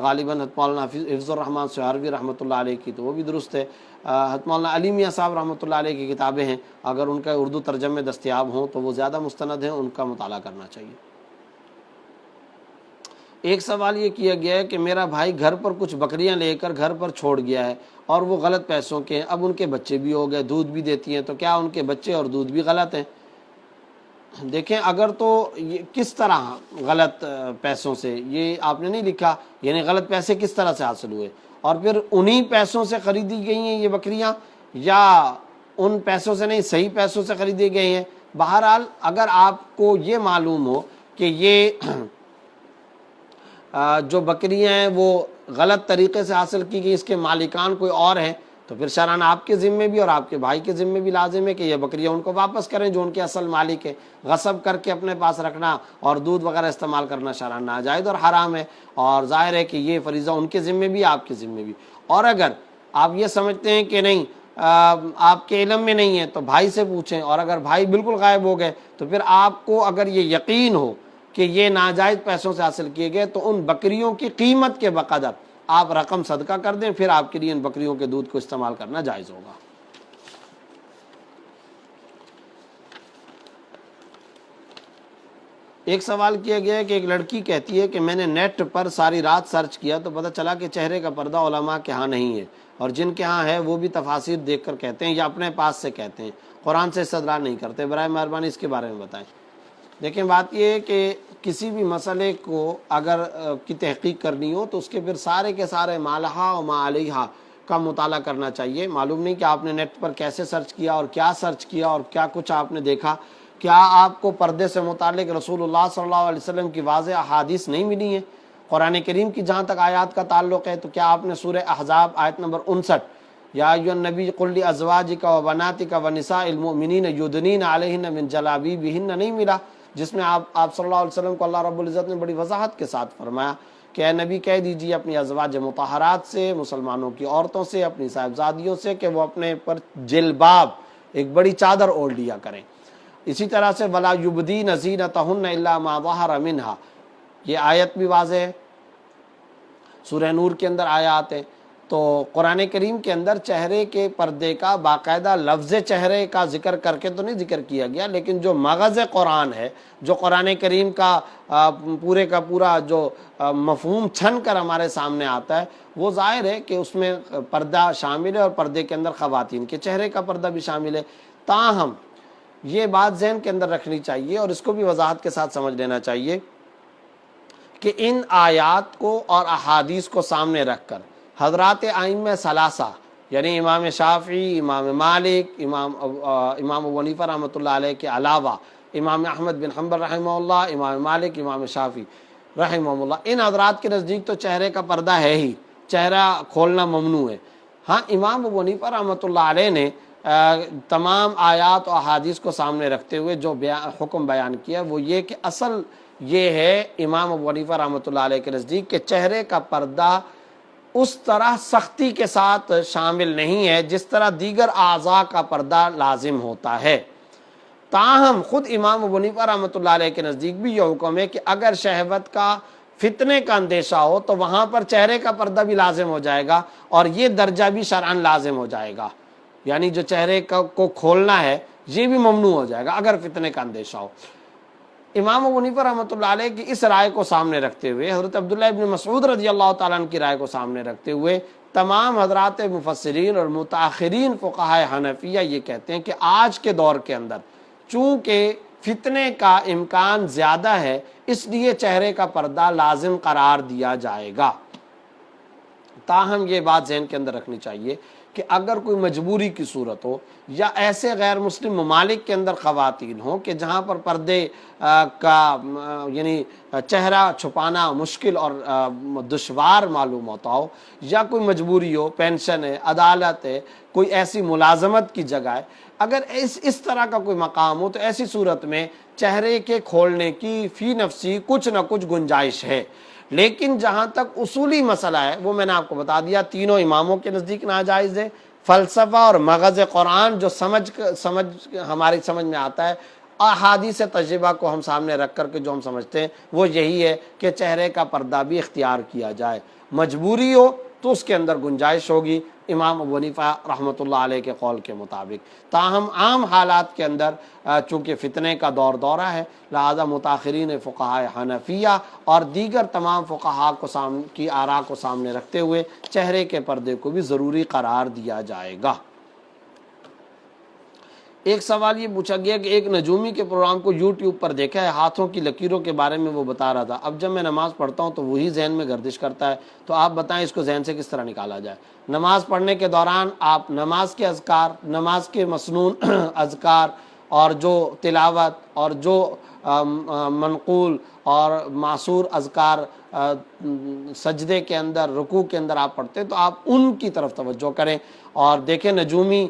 غالباً حضرت مولانا حفظ الرحمن سہروردی رحمۃ اللہ علیہ کی، تو وہ بھی درست ہے۔ حضرت مولانا علی میاں صاحب رحمۃ اللہ علیہ کی کتابیں ہیں، اگر ان کا اردو ترجمے دستیاب ہوں تو وہ زیادہ مستند ہیں، ان کا مطالعہ کرنا چاہیے۔ ایک سوال یہ کیا گیا ہے کہ میرا بھائی گھر پر کچھ بکریاں لے کر گھر پر چھوڑ گیا ہے اور وہ غلط پیسوں کے ہیں، اب ان کے بچے بھی ہو گئے، دودھ بھی دیتی ہیں، تو کیا ان کے بچے اور دودھ بھی غلط ہیں؟ دیکھیں، اگر تو یہ کس طرح غلط پیسوں سے، یہ آپ نے نہیں لکھا، یعنی غلط پیسے کس طرح سے حاصل ہوئے، اور پھر انہی پیسوں سے خریدی گئی ہیں یہ بکریاں، یا ان پیسوں سے نہیں صحیح پیسوں سے خریدی گئی ہیں؟ بہرحال اگر آپ کو یہ معلوم ہو کہ یہ جو بکریاں ہیں وہ غلط طریقے سے حاصل کی گئی، اس کے مالکان کوئی اور ہیں، تو پھر شرعاً آپ کے ذمے بھی اور آپ کے بھائی کے ذمے بھی لازم ہے کہ یہ بکریاں ان کو واپس کریں جو ان کے اصل مالک ہے۔ غصب کر کے اپنے پاس رکھنا اور دودھ وغیرہ استعمال کرنا شرعاً ناجائز اور حرام ہے، اور ظاہر ہے کہ یہ فریضہ ان کے ذمے بھی آپ کے ذمے بھی۔ اور اگر آپ یہ سمجھتے ہیں کہ نہیں آپ کے علم میں نہیں ہے تو بھائی سے پوچھیں، اور اگر بھائی بالکل غائب ہو گئے تو پھر آپ کو اگر یہ یقین ہو کہ یہ ناجائز پیسوں سے حاصل کیے گئے تو ان بکریوں کی قیمت کے بقدر آپ رقم صدقہ کر دیں، پھر آپ کے لیے ان بکریوں کے دودھ کو استعمال کرنا جائز ہوگا۔ ایک سوال کیا گیا ہے کہ ایک لڑکی کہتی ہے کہ میں نے نیٹ پر ساری رات سرچ کیا تو پتہ چلا کہ چہرے کا پردہ علماء کے ہاں نہیں ہے، اور جن کے ہاں ہے وہ بھی تفاسیر دیکھ کر کہتے ہیں یا اپنے پاس سے کہتے ہیں، قرآن سے استدلال نہیں کرتے۔ برائے مہربانی اس کے بارے میں بتائیں۔ دیکھیں، بات یہ ہے کہ کسی بھی مسئلے کو اگر کی تحقیق کرنی ہو تو اس کے پھر سارے کے سارے ما لہا و ما علیہا کا مطالعہ کرنا چاہیے۔ معلوم نہیں کہ آپ نے نیٹ پر کیسے سرچ کیا اور کیا سرچ کیا اور کیا کچھ آپ نے دیکھا۔ کیا آپ کو پردے سے متعلق رسول اللہ صلی اللہ علیہ وسلم کی واضح احادیث نہیں ملی ہیں؟ قرآن کریم کی جہاں تک آیات کا تعلق ہے تو کیا آپ نے سورہ احزاب آیت نمبر 59 یا ایھا النبی قل لازواجک و بناتک و نساء المؤمنین یدنین علیہن من جلابیبہن نہیں ملا، جس میں آپ صلی اللہ علیہ وسلم کو اللہ رب العزت نے بڑی وضاحت کے ساتھ فرمایا کہ اے نبی کہہ دیجیے اپنی ازواج مطہرات سے، مسلمانوں کی عورتوں سے، اپنی صاحبزادیوں سے کہ وہ اپنے پر جلباب، ایک بڑی چادر اوڑھ لیا کریں۔ اسی طرح سے وَلَا يُبْدِينَ زِينَتَهُنَّ إِلَّا مَا ظَهَرَ مِنْهَا، یہ آیت بھی واضح ہے، سورہ نور کے اندر آیات ہیں۔ تو قرآن کریم کے اندر چہرے کے پردے کا باقاعدہ لفظ چہرے کا ذکر کر کے تو نہیں ذکر کیا گیا، لیکن جو مغز قرآن ہے، جو قرآن کریم کا پورے کا پورا جو مفہوم چھن کر ہمارے سامنے آتا ہے، وہ ظاہر ہے کہ اس میں پردہ شامل ہے، اور پردے کے اندر خواتین کے چہرے کا پردہ بھی شامل ہے۔ تاہم یہ بات ذہن کے اندر رکھنی چاہیے اور اس کو بھی وضاحت کے ساتھ سمجھ لینا چاہیے کہ ان آیات کو اور احادیث کو سامنے رکھ کر حضرات ائمہ ثلاثہ یعنی امام شافعی، امام مالک، امام ابو حنیفہ رحمۃ اللہ علیہ کے علاوہ امام احمد بن حنبل رحمہ اللہ، امام مالک، امام شافعی، رحمہم اللہ، ان حضرات کے نزدیک تو چہرے کا پردہ ہے ہی، چہرہ کھولنا ممنوع ہے۔ ہاں امام ابو حنیفہ رحمۃ اللہ علیہ نے تمام آیات و احادیث کو سامنے رکھتے ہوئے جو حکم بیان کیا وہ یہ کہ اصل یہ ہے امام ابو حنیفہ رحمۃ اللہ علیہ کے نزدیک کہ چہرے کا پردہ اس طرح سختی کے ساتھ شامل نہیں ہے جس طرح دیگر اعضاء کا پردہ لازم ہوتا ہے۔ تاہم خود امام ابو حنیفہ رحمۃ اللہ علیہ کے نزدیک بھی یہ حکم ہے کہ اگر شہوت کا فتنے کا اندیشہ ہو تو وہاں پر چہرے کا پردہ بھی لازم ہو جائے گا، اور یہ درجہ بھی شرعاً لازم ہو جائے گا، یعنی جو چہرے کو کھولنا ہے یہ بھی ممنوع ہو جائے گا اگر فتنے کا اندیشہ ہو۔ امام ابو حنیفہ رحمۃ اللہ علیہ کی اس رائے کو سامنے رکھتے ہوئے، حضرت عبداللہ ابن مسعود رضی اللہ تعالیٰ عنہ کی رائے کو سامنے رکھتے ہوئے، تمام حضرات مفسرین اور متاخرین فقہائے حنفیہ یہ کہتے ہیں کہ آج کے دور کے اندر چونکہ فتنے کا امکان زیادہ ہے اس لیے چہرے کا پردہ لازم قرار دیا جائے گا۔ تاہم یہ بات ذہن کے اندر رکھنی چاہیے کہ اگر کوئی مجبوری کی صورت ہو یا ایسے غیر مسلم ممالک کے اندر خواتین ہوں کہ جہاں پر پردے کا یعنی چہرہ چھپانا مشکل اور دشوار معلوم ہوتا ہو، یا کوئی مجبوری ہو، پینشن ہے، عدالت ہے، کوئی ایسی ملازمت کی جگہ ہے، اگر اس طرح کا کوئی مقام ہو تو ایسی صورت میں چہرے کے کھولنے کی فی نفسی کچھ نہ کچھ گنجائش ہے۔ لیکن جہاں تک اصولی مسئلہ ہے وہ میں نے آپ کو بتا دیا، تینوں اماموں کے نزدیک ناجائز ہے۔ فلسفہ اور مغز قرآن جو ہماری سمجھ میں آتا ہے، احادیث تجربہ کو ہم سامنے رکھ کر کے جو ہم سمجھتے ہیں وہ یہی ہے کہ چہرے کا پردہ بھی اختیار کیا جائے، مجبوری ہو تو اس کے اندر گنجائش ہوگی امام ابو حنیفہ رحمۃ اللہ علیہ کے قول کے مطابق۔ تاہم عام حالات کے اندر چونکہ فتنے کا دورہ ہے، لہذا متاخرین فقہاء حنفیہ اور دیگر تمام فقہاء کی آراء کو سامنے رکھتے ہوئے چہرے کے پردے کو بھی ضروری قرار دیا جائے گا۔ ایک سوال یہ پوچھا گیا کہ ایک نجومی کے پروگرام کو یوٹیوب پر دیکھا ہے، ہاتھوں کی لکیروں کے بارے میں وہ بتا رہا تھا، اب جب میں نماز پڑھتا ہوں تو وہی ذہن میں گردش کرتا ہے، تو آپ بتائیں اس کو ذہن سے کس طرح نکالا جائے؟ نماز پڑھنے کے دوران آپ نماز کے اذکار، نماز کے مسنون اذکار اور جو تلاوت اور جو منقول اور معصور اذکار سجدے کے اندر، رکوع کے اندر آپ پڑھتے ہیں تو آپ ان کی طرف توجہ کریں، اور دیکھیں نجومی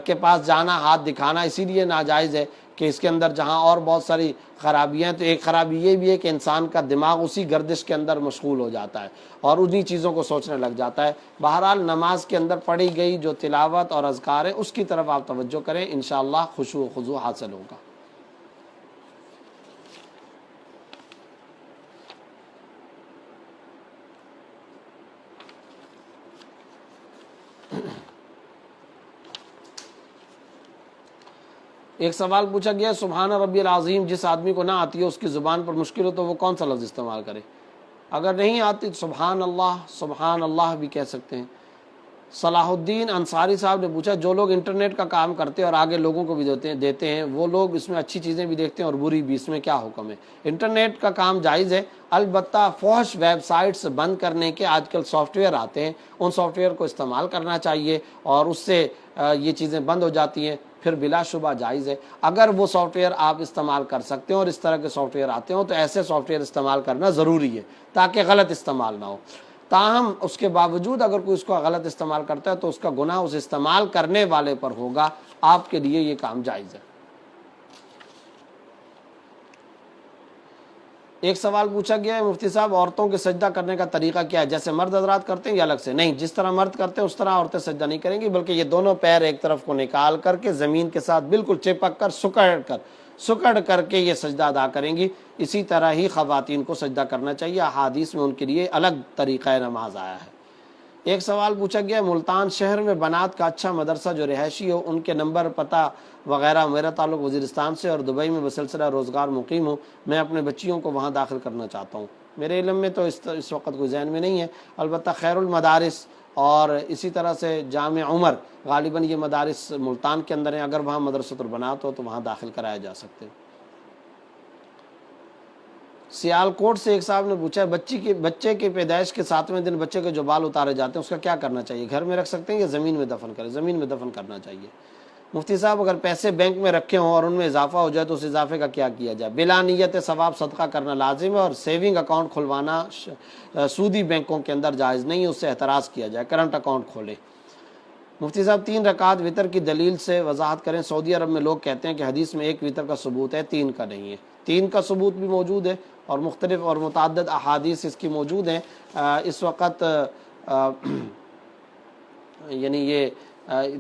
کے پاس جانا، ہاتھ دکھانا اسی لیے ناجائز ہے کہ اس کے اندر جہاں اور بہت ساری خرابیاں ہیں، تو ایک خرابی یہ بھی ہے کہ انسان کا دماغ اسی گردش کے اندر مشغول ہو جاتا ہے اور انہی چیزوں کو سوچنے لگ جاتا ہے۔ بہرحال نماز کے اندر پڑھی گئی جو تلاوت اور اذکار ہے اس کی طرف آپ توجہ کریں، انشاءاللہ خشوع و خضوع حاصل ہوگا۔ ایک سوال پوچھا گیا، سبحان ربی العظیم جس آدمی کو نہ آتی ہے، اس کی زبان پر مشکل ہو تو وہ کون سا لفظ استعمال کرے؟ اگر نہیں آتی تو سبحان اللہ بھی کہہ سکتے ہیں۔ صلاح الدین انصاری صاحب نے پوچھا، جو لوگ انٹرنیٹ کا کام کرتے ہیں اور آگے لوگوں کو بھی دیتے ہیں، وہ لوگ اس میں اچھی چیزیں بھی دیکھتے ہیں اور بری بھی، اس میں کیا حکم ہے؟ انٹرنیٹ کا کام جائز ہے، البتہ فحش ویب سائٹس بند کرنے کے آج کل سافٹ ویئر آتے ہیں، ان سافٹ ویئر کو استعمال کرنا چاہیے اور اس سے یہ چیزیں بند ہو جاتی ہیں، پھر بلا شبہ جائز ہے۔ اگر وہ سافٹ ویئر آپ استعمال کر سکتے ہیں اور اس طرح کے سافٹ ویئر آتے ہوں تو ایسے سافٹ ویئر استعمال کرنا ضروری ہے تاکہ غلط استعمال نہ ہو۔ تاہم اس کے باوجود اگر کوئی اس کو غلط استعمال کرتا ہے تو اس کا گناہ اس استعمال کرنے والے پر ہوگا، آپ کے لیے یہ کام جائز ہے۔ ایک سوال پوچھا گیا ہے، مفتی صاحب عورتوں کے سجدہ کرنے کا طریقہ کیا ہے؟ جیسے مرد حضرات کرتے ہیں یا الگ سے؟ نہیں، جس طرح مرد کرتے ہیں اس طرح عورتیں سجدہ نہیں کریں گی، بلکہ یہ دونوں پیر ایک طرف کو نکال کر کے زمین کے ساتھ بالکل چپک کر سکڑ کر کے یہ سجدہ ادا کریں گی۔ اسی طرح ہی خواتین کو سجدہ کرنا چاہیے، احادیث میں ان کے لیے الگ طریقہ نماز آیا ہے۔ ایک سوال پوچھا گیا، ملتان شہر میں بنات کا اچھا مدرسہ جو رہائشی ہو، ان کے نمبر، پتہ وغیرہ۔ میرا تعلق وزیرستان سے اور دبئی میں بسلسلہ روزگار مقیم ہوں، میں اپنے بچیوں کو وہاں داخل کرنا چاہتا ہوں۔ میرے علم میں تو اس وقت کوئی ذہن میں نہیں ہے، البتہ خیر المدارس اور اسی طرح سے جامع عمر، غالباً یہ مدارس ملتان کے اندر ہیں، اگر وہاں مدرسۃ البنات ہو تو وہاں داخل کرایا جا سکتے ہیں۔ سیالکوٹ سے ایک صاحب نے پوچھا، بچے کے پیدائش کے 7ویں دن بچے کے جو بال اتارے جاتے ہیں اس کا کیا کرنا چاہیے؟ گھر میں رکھ سکتے ہیں یا زمین میں دفن کریں؟ زمین میں دفن کرنا چاہیے۔ مفتی صاحب اگر پیسے بینک میں رکھے ہوں اور ان میں اضافہ ہو جائے تو اس اضافے کا کیا کیا جائے؟ بلا نیت ثواب صدقہ کرنا لازم ہے، اور سیونگ اکاؤنٹ کھلوانا سودی بینکوں کے اندر جائز نہیں ہے، اس سے احتراز کیا جائے، کرنٹ اکاؤنٹ کھولے۔ مفتی صاحب 3 رکعت وطر کی دلیل سے وضاحت کریں۔ سعودی عرب میں لوگ کہتے ہیں کہ حدیث میں 1 وطر کا ثبوت ہے، 3 کا نہیں ہے۔ 3 کا ثبوت بھی موجود ہے اور مختلف اور متعدد احادیث اس کی موجود ہیں۔ اس وقت یعنی یہ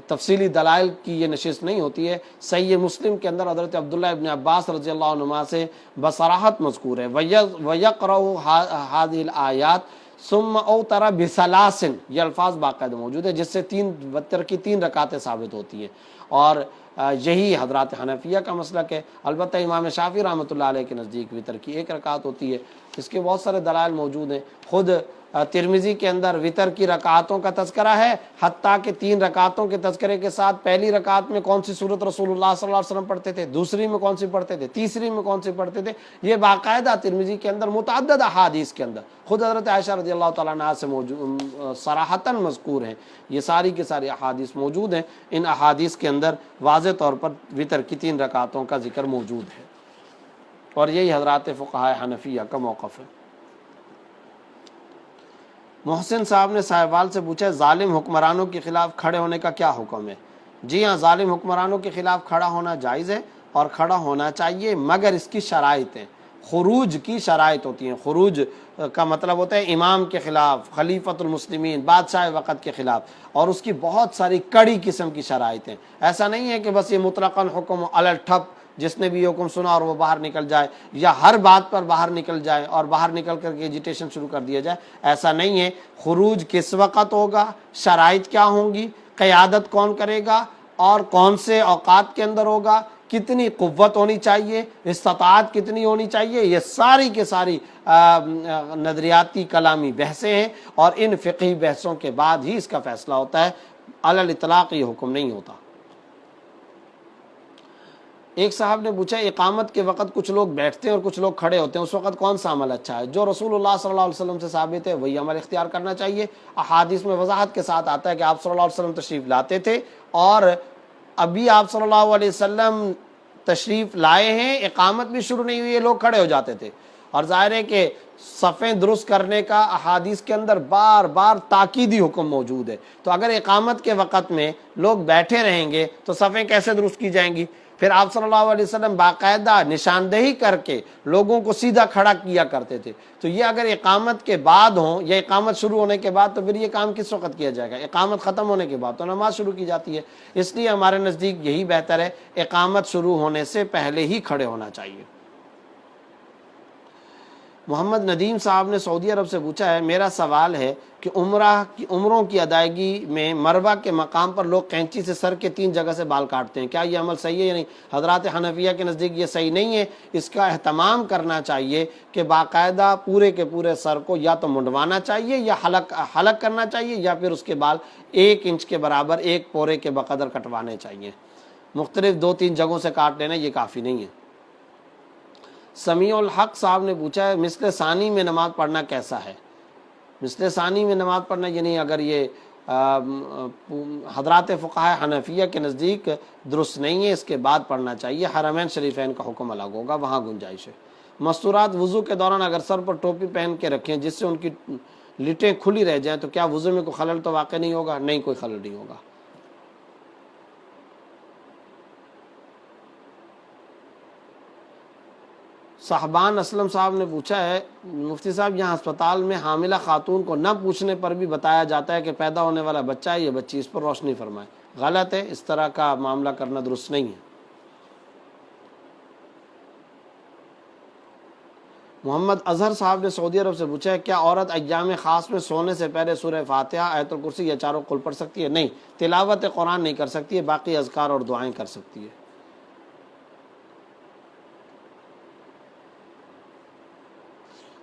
تفصیلی دلائل کی یہ نشست نہیں ہوتی ہے۔ صحیح مسلم کے اندر حضرت عبداللہ ابن عباس رضی اللہ عنہما سے بصراحت مذکور ہے، وَيَقْرَأُ هَذِهِ الْآيَاتِ ثُمَّ أَوْتَرَ بِثَلَاثٍ، یہ الفاظ باقاعدہ موجود ہے جس سے 3 وتر کی 3 رکعتیں ثابت ہوتی ہیں، اور یہی حضرات حنفیہ کا مسلک ہے۔ البتہ امام شافعی رحمۃ اللہ علیہ کے نزدیک وطر کی 1 رکعت ہوتی ہے۔ اس کے بہت سارے دلائل موجود ہیں، خود ترمذی کے اندر وطر کی رکعتوں کا تذکرہ ہے، حتیٰ کہ 3 رکعتوں کے تذکرے کے ساتھ پہلی رکعت میں کون سی سورت رسول اللہ صلی اللہ علیہ وسلم پڑھتے تھے، دوسری میں کون سی پڑھتے تھے، تیسری میں کون سی پڑھتے تھے، یہ باقاعدہ ترمذی کے اندر متعدد احادیث کے اندر خود حضرت عائشہ رضی اللہ تعالیٰ عنہا سے موجود صراحتاً مذکور ہیں۔ یہ ساری کی ساری احادیث موجود ہیں، ان احادیث کے اندر واضح طور پر وطر کی 3 رکعتوں کا ذکر موجود ہے، اور یہی حضرات فقہاء حنفیہ کا موقف ہے۔ محسن صاحب نے صاحبال سے پوچھا ظالم حکمرانوں کے خلاف کھڑے ہونے کا کیا حکم ہے؟ جی ہاں، ظالم حکمرانوں کے خلاف کھڑا ہونا جائز ہے اور کھڑا ہونا چاہیے، مگر اس کی شرائط ہیں، خروج کی شرائط ہوتی ہیں۔ خروج کا مطلب ہوتا ہے امام کے خلاف، خلیفۃ المسلمین، بادشاہ وقت کے خلاف، اور اس کی بہت ساری کڑی قسم کی شرائط ہیں۔ ایسا نہیں ہے کہ بس یہ مطلقاً حکم الٹھپ، جس نے بھی یہ حکم سنا اور وہ باہر نکل جائے، یا ہر بات پر باہر نکل جائے اور باہر نکل کر کے ایجیٹیشن شروع کر دیا جائے، ایسا نہیں ہے۔ خروج کس وقت ہوگا، شرائط کیا ہوں گی، قیادت کون کرے گا، اور کون سے اوقات کے اندر ہوگا، کتنی قوت ہونی چاہیے، استطاعت کتنی ہونی چاہیے، یہ ساری کے ساری نظریاتی کلامی بحثیں ہیں، اور ان فقہی بحثوں کے بعد ہی اس کا فیصلہ ہوتا ہے، علی الاطلاق یہ حکم نہیں ہوتا۔ ایک صاحب نے پوچھا اقامت کے وقت کچھ لوگ بیٹھتے ہیں اور کچھ لوگ کھڑے ہوتے ہیں، اس وقت کون سا عمل اچھا ہے؟ جو رسول اللہ صلی اللہ علیہ وسلم سے ثابت ہے وہی عمل اختیار کرنا چاہیے۔ احادیث میں وضاحت کے ساتھ آتا ہے کہ آپ صلی اللہ علیہ وسلم تشریف لاتے تھے، اور ابھی آپ صلی اللہ علیہ وسلم تشریف لائے ہیں، اقامت بھی شروع نہیں ہوئی ہے، لوگ کھڑے ہو جاتے تھے، اور ظاہر ہے کہ صفیں درست کرنے کا احادیث کے اندر بار بار تاکیدی حکم موجود ہے۔ تو اگر اقامت کے وقت میں لوگ بیٹھے رہیں گے تو صفیں کیسے درست کی جائیں گی؟ پھر آپ صلی اللہ علیہ وسلم باقاعدہ نشاندہی کر کے لوگوں کو سیدھا کھڑا کیا کرتے تھے۔ تو یہ اگر اقامت کے بعد ہوں یا اقامت شروع ہونے کے بعد، تو پھر یہ کام کس وقت کیا جائے گا؟ اقامت ختم ہونے کے بعد تو نماز شروع کی جاتی ہے۔ اس لیے ہمارے نزدیک یہی بہتر ہے، اقامت شروع ہونے سے پہلے ہی کھڑے ہونا چاہیے۔ محمد ندیم صاحب نے سعودی عرب سے پوچھا ہے، میرا سوال ہے کہ عمروں کی ادائیگی میں مروہ کے مقام پر لوگ قینچی سے سر کے 3 جگہ سے بال کاٹتے ہیں، کیا یہ عمل صحیح ہے یا نہیں؟ حضرات حنفیہ کے نزدیک یہ صحیح نہیں ہے۔ اس کا اہتمام کرنا چاہیے کہ باقاعدہ پورے کے پورے سر کو یا تو منڈوانا چاہیے یا حلق کرنا چاہیے، یا پھر اس کے بال 1 انچ کے برابر 1 پورے کے بقدر کٹوانے چاہیے۔ مختلف 2-3 جگہوں سے کاٹ لینا یہ کافی نہیں ہے۔ سمیع الحق صاحب نے پوچھا ہے مثل ثانی میں نماز پڑھنا کیسا ہے؟ مثل ثانی میں نماز پڑھنا یعنی اگر یہ حضرات فقہاء حنفیہ کے نزدیک درست نہیں ہے، اس کے بعد پڑھنا چاہیے۔ حرمین شریفین کا حکم الگ ہوگا، وہاں گنجائش ہے۔ مستورات وضو کے دوران اگر سر پر ٹوپی پہن کے رکھیں جس سے ان کی لٹیں کھلی رہ جائیں تو کیا وضو میں کوئی خلل تو واقع نہیں ہوگا؟ نہیں، کوئی خلل نہیں ہوگا۔ صاحبان اسلم صاحب نے پوچھا ہے مفتی صاحب یہاں ہسپتال میں حاملہ خاتون کو نہ پوچھنے پر بھی بتایا جاتا ہے کہ پیدا ہونے والا بچہ ہے یا بچی، اس پر روشنی فرمائے۔ غلط ہے، اس طرح کا معاملہ کرنا درست نہیں ہے۔ محمد اظہر صاحب نے سعودی عرب سے پوچھا ہے کیا عورت ایام خاص میں سونے سے پہلے سورہ فاتحہ، آیت الکرسی یا چاروں قل پڑھ سکتی ہے؟ نہیں، تلاوت قرآن نہیں کر سکتی ہے، باقی اذکار اور دعائیں کر سکتی ہے۔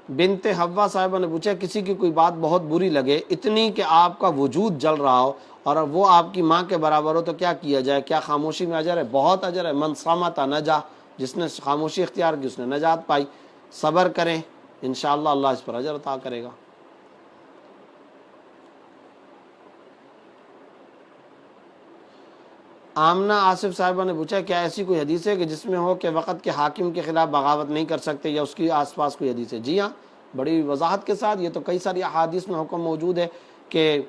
بنت حوا صاحبہ نے پوچھا کسی کی کوئی بات بہت بری لگے، اتنی کہ آپ کا وجود جل رہا ہو اور وہ آپ کی ماں کے برابر ہو، تو کیا کیا جائے؟ کیا خاموشی میں اجر ہے؟ بہت اجر ہے۔ من صمت نجا، جس نے خاموشی اختیار کی اس نے نجات پائی۔ صبر کریں، انشاءاللہ اللہ اس پر اجر عطا کرے گا۔ آمنہ آصف صاحبہ نے پوچھا کیا ایسی کوئی حدیث ہے کہ جس میں ہو کہ وقت کے حاکم کے خلاف بغاوت نہیں کر سکتے، یا اس کی آس پاس کوئی حدیث ہے؟ جی ہاں، بڑی وضاحت کے ساتھ، یہ تو کئی ساری احادیث میں حکم موجود ہے کہ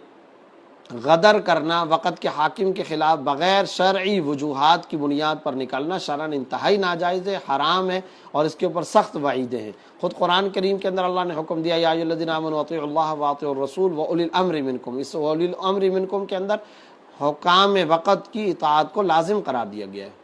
غدر کرنا، وقت کے حاکم کے خلاف بغیر شرعی وجوہات کی بنیاد پر نکلنا شرعاً انتہائی ناجائز ہے، حرام ہے، اور اس کے اوپر سخت وعیدیں ہیں۔ خود قرآن کریم کے اندر اللہ نے حکم دیا یا ایھا الذین آمنوا اطیعوا اللہ واطیعوا الرسول واولی الامر منکم، اس اولی الامر منکم کے اندر حکام وقت کی اطاعت کو لازم قرار دیا گیا ہے۔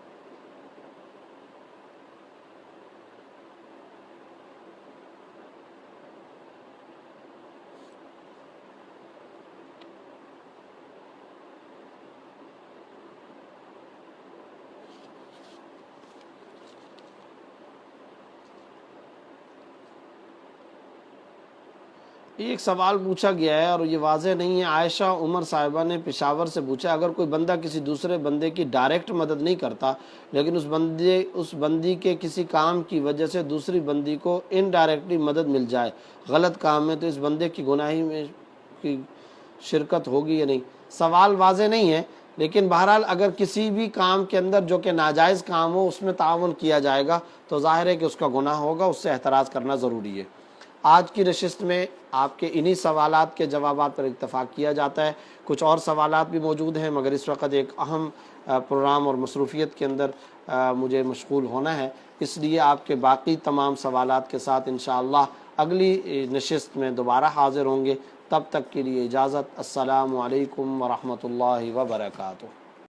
ایک سوال پوچھا گیا ہے اور یہ واضح نہیں ہے، عائشہ عمر صاحبہ نے پشاور سے پوچھا اگر کوئی بندہ کسی دوسرے بندے کی ڈائریکٹ مدد نہیں کرتا لیکن اس بندی کے کسی کام کی وجہ سے دوسری بندی کو انڈائریکٹلی مدد مل جائے غلط کام میں، تو اس بندے کی گناہی میں کی شرکت ہوگی یا نہیں؟ سوال واضح نہیں ہے، لیکن بہرحال اگر کسی بھی کام کے اندر جو کہ ناجائز کام ہو اس میں تعاون کیا جائے گا تو ظاہر ہے کہ اس کا گناہ ہوگا، اس سے احتراز کرنا ضروری ہے۔ آج کی نشست میں آپ کے انہی سوالات کے جوابات پر اتفاق کیا جاتا ہے۔ کچھ اور سوالات بھی موجود ہیں مگر اس وقت ایک اہم پروگرام اور مصروفیت کے اندر مجھے مشغول ہونا ہے، اس لیے آپ کے باقی تمام سوالات کے ساتھ انشاءاللہ اگلی نشست میں دوبارہ حاضر ہوں گے۔ تب تک کے لیے اجازت، السلام علیکم ورحمۃ اللہ وبرکاتہ۔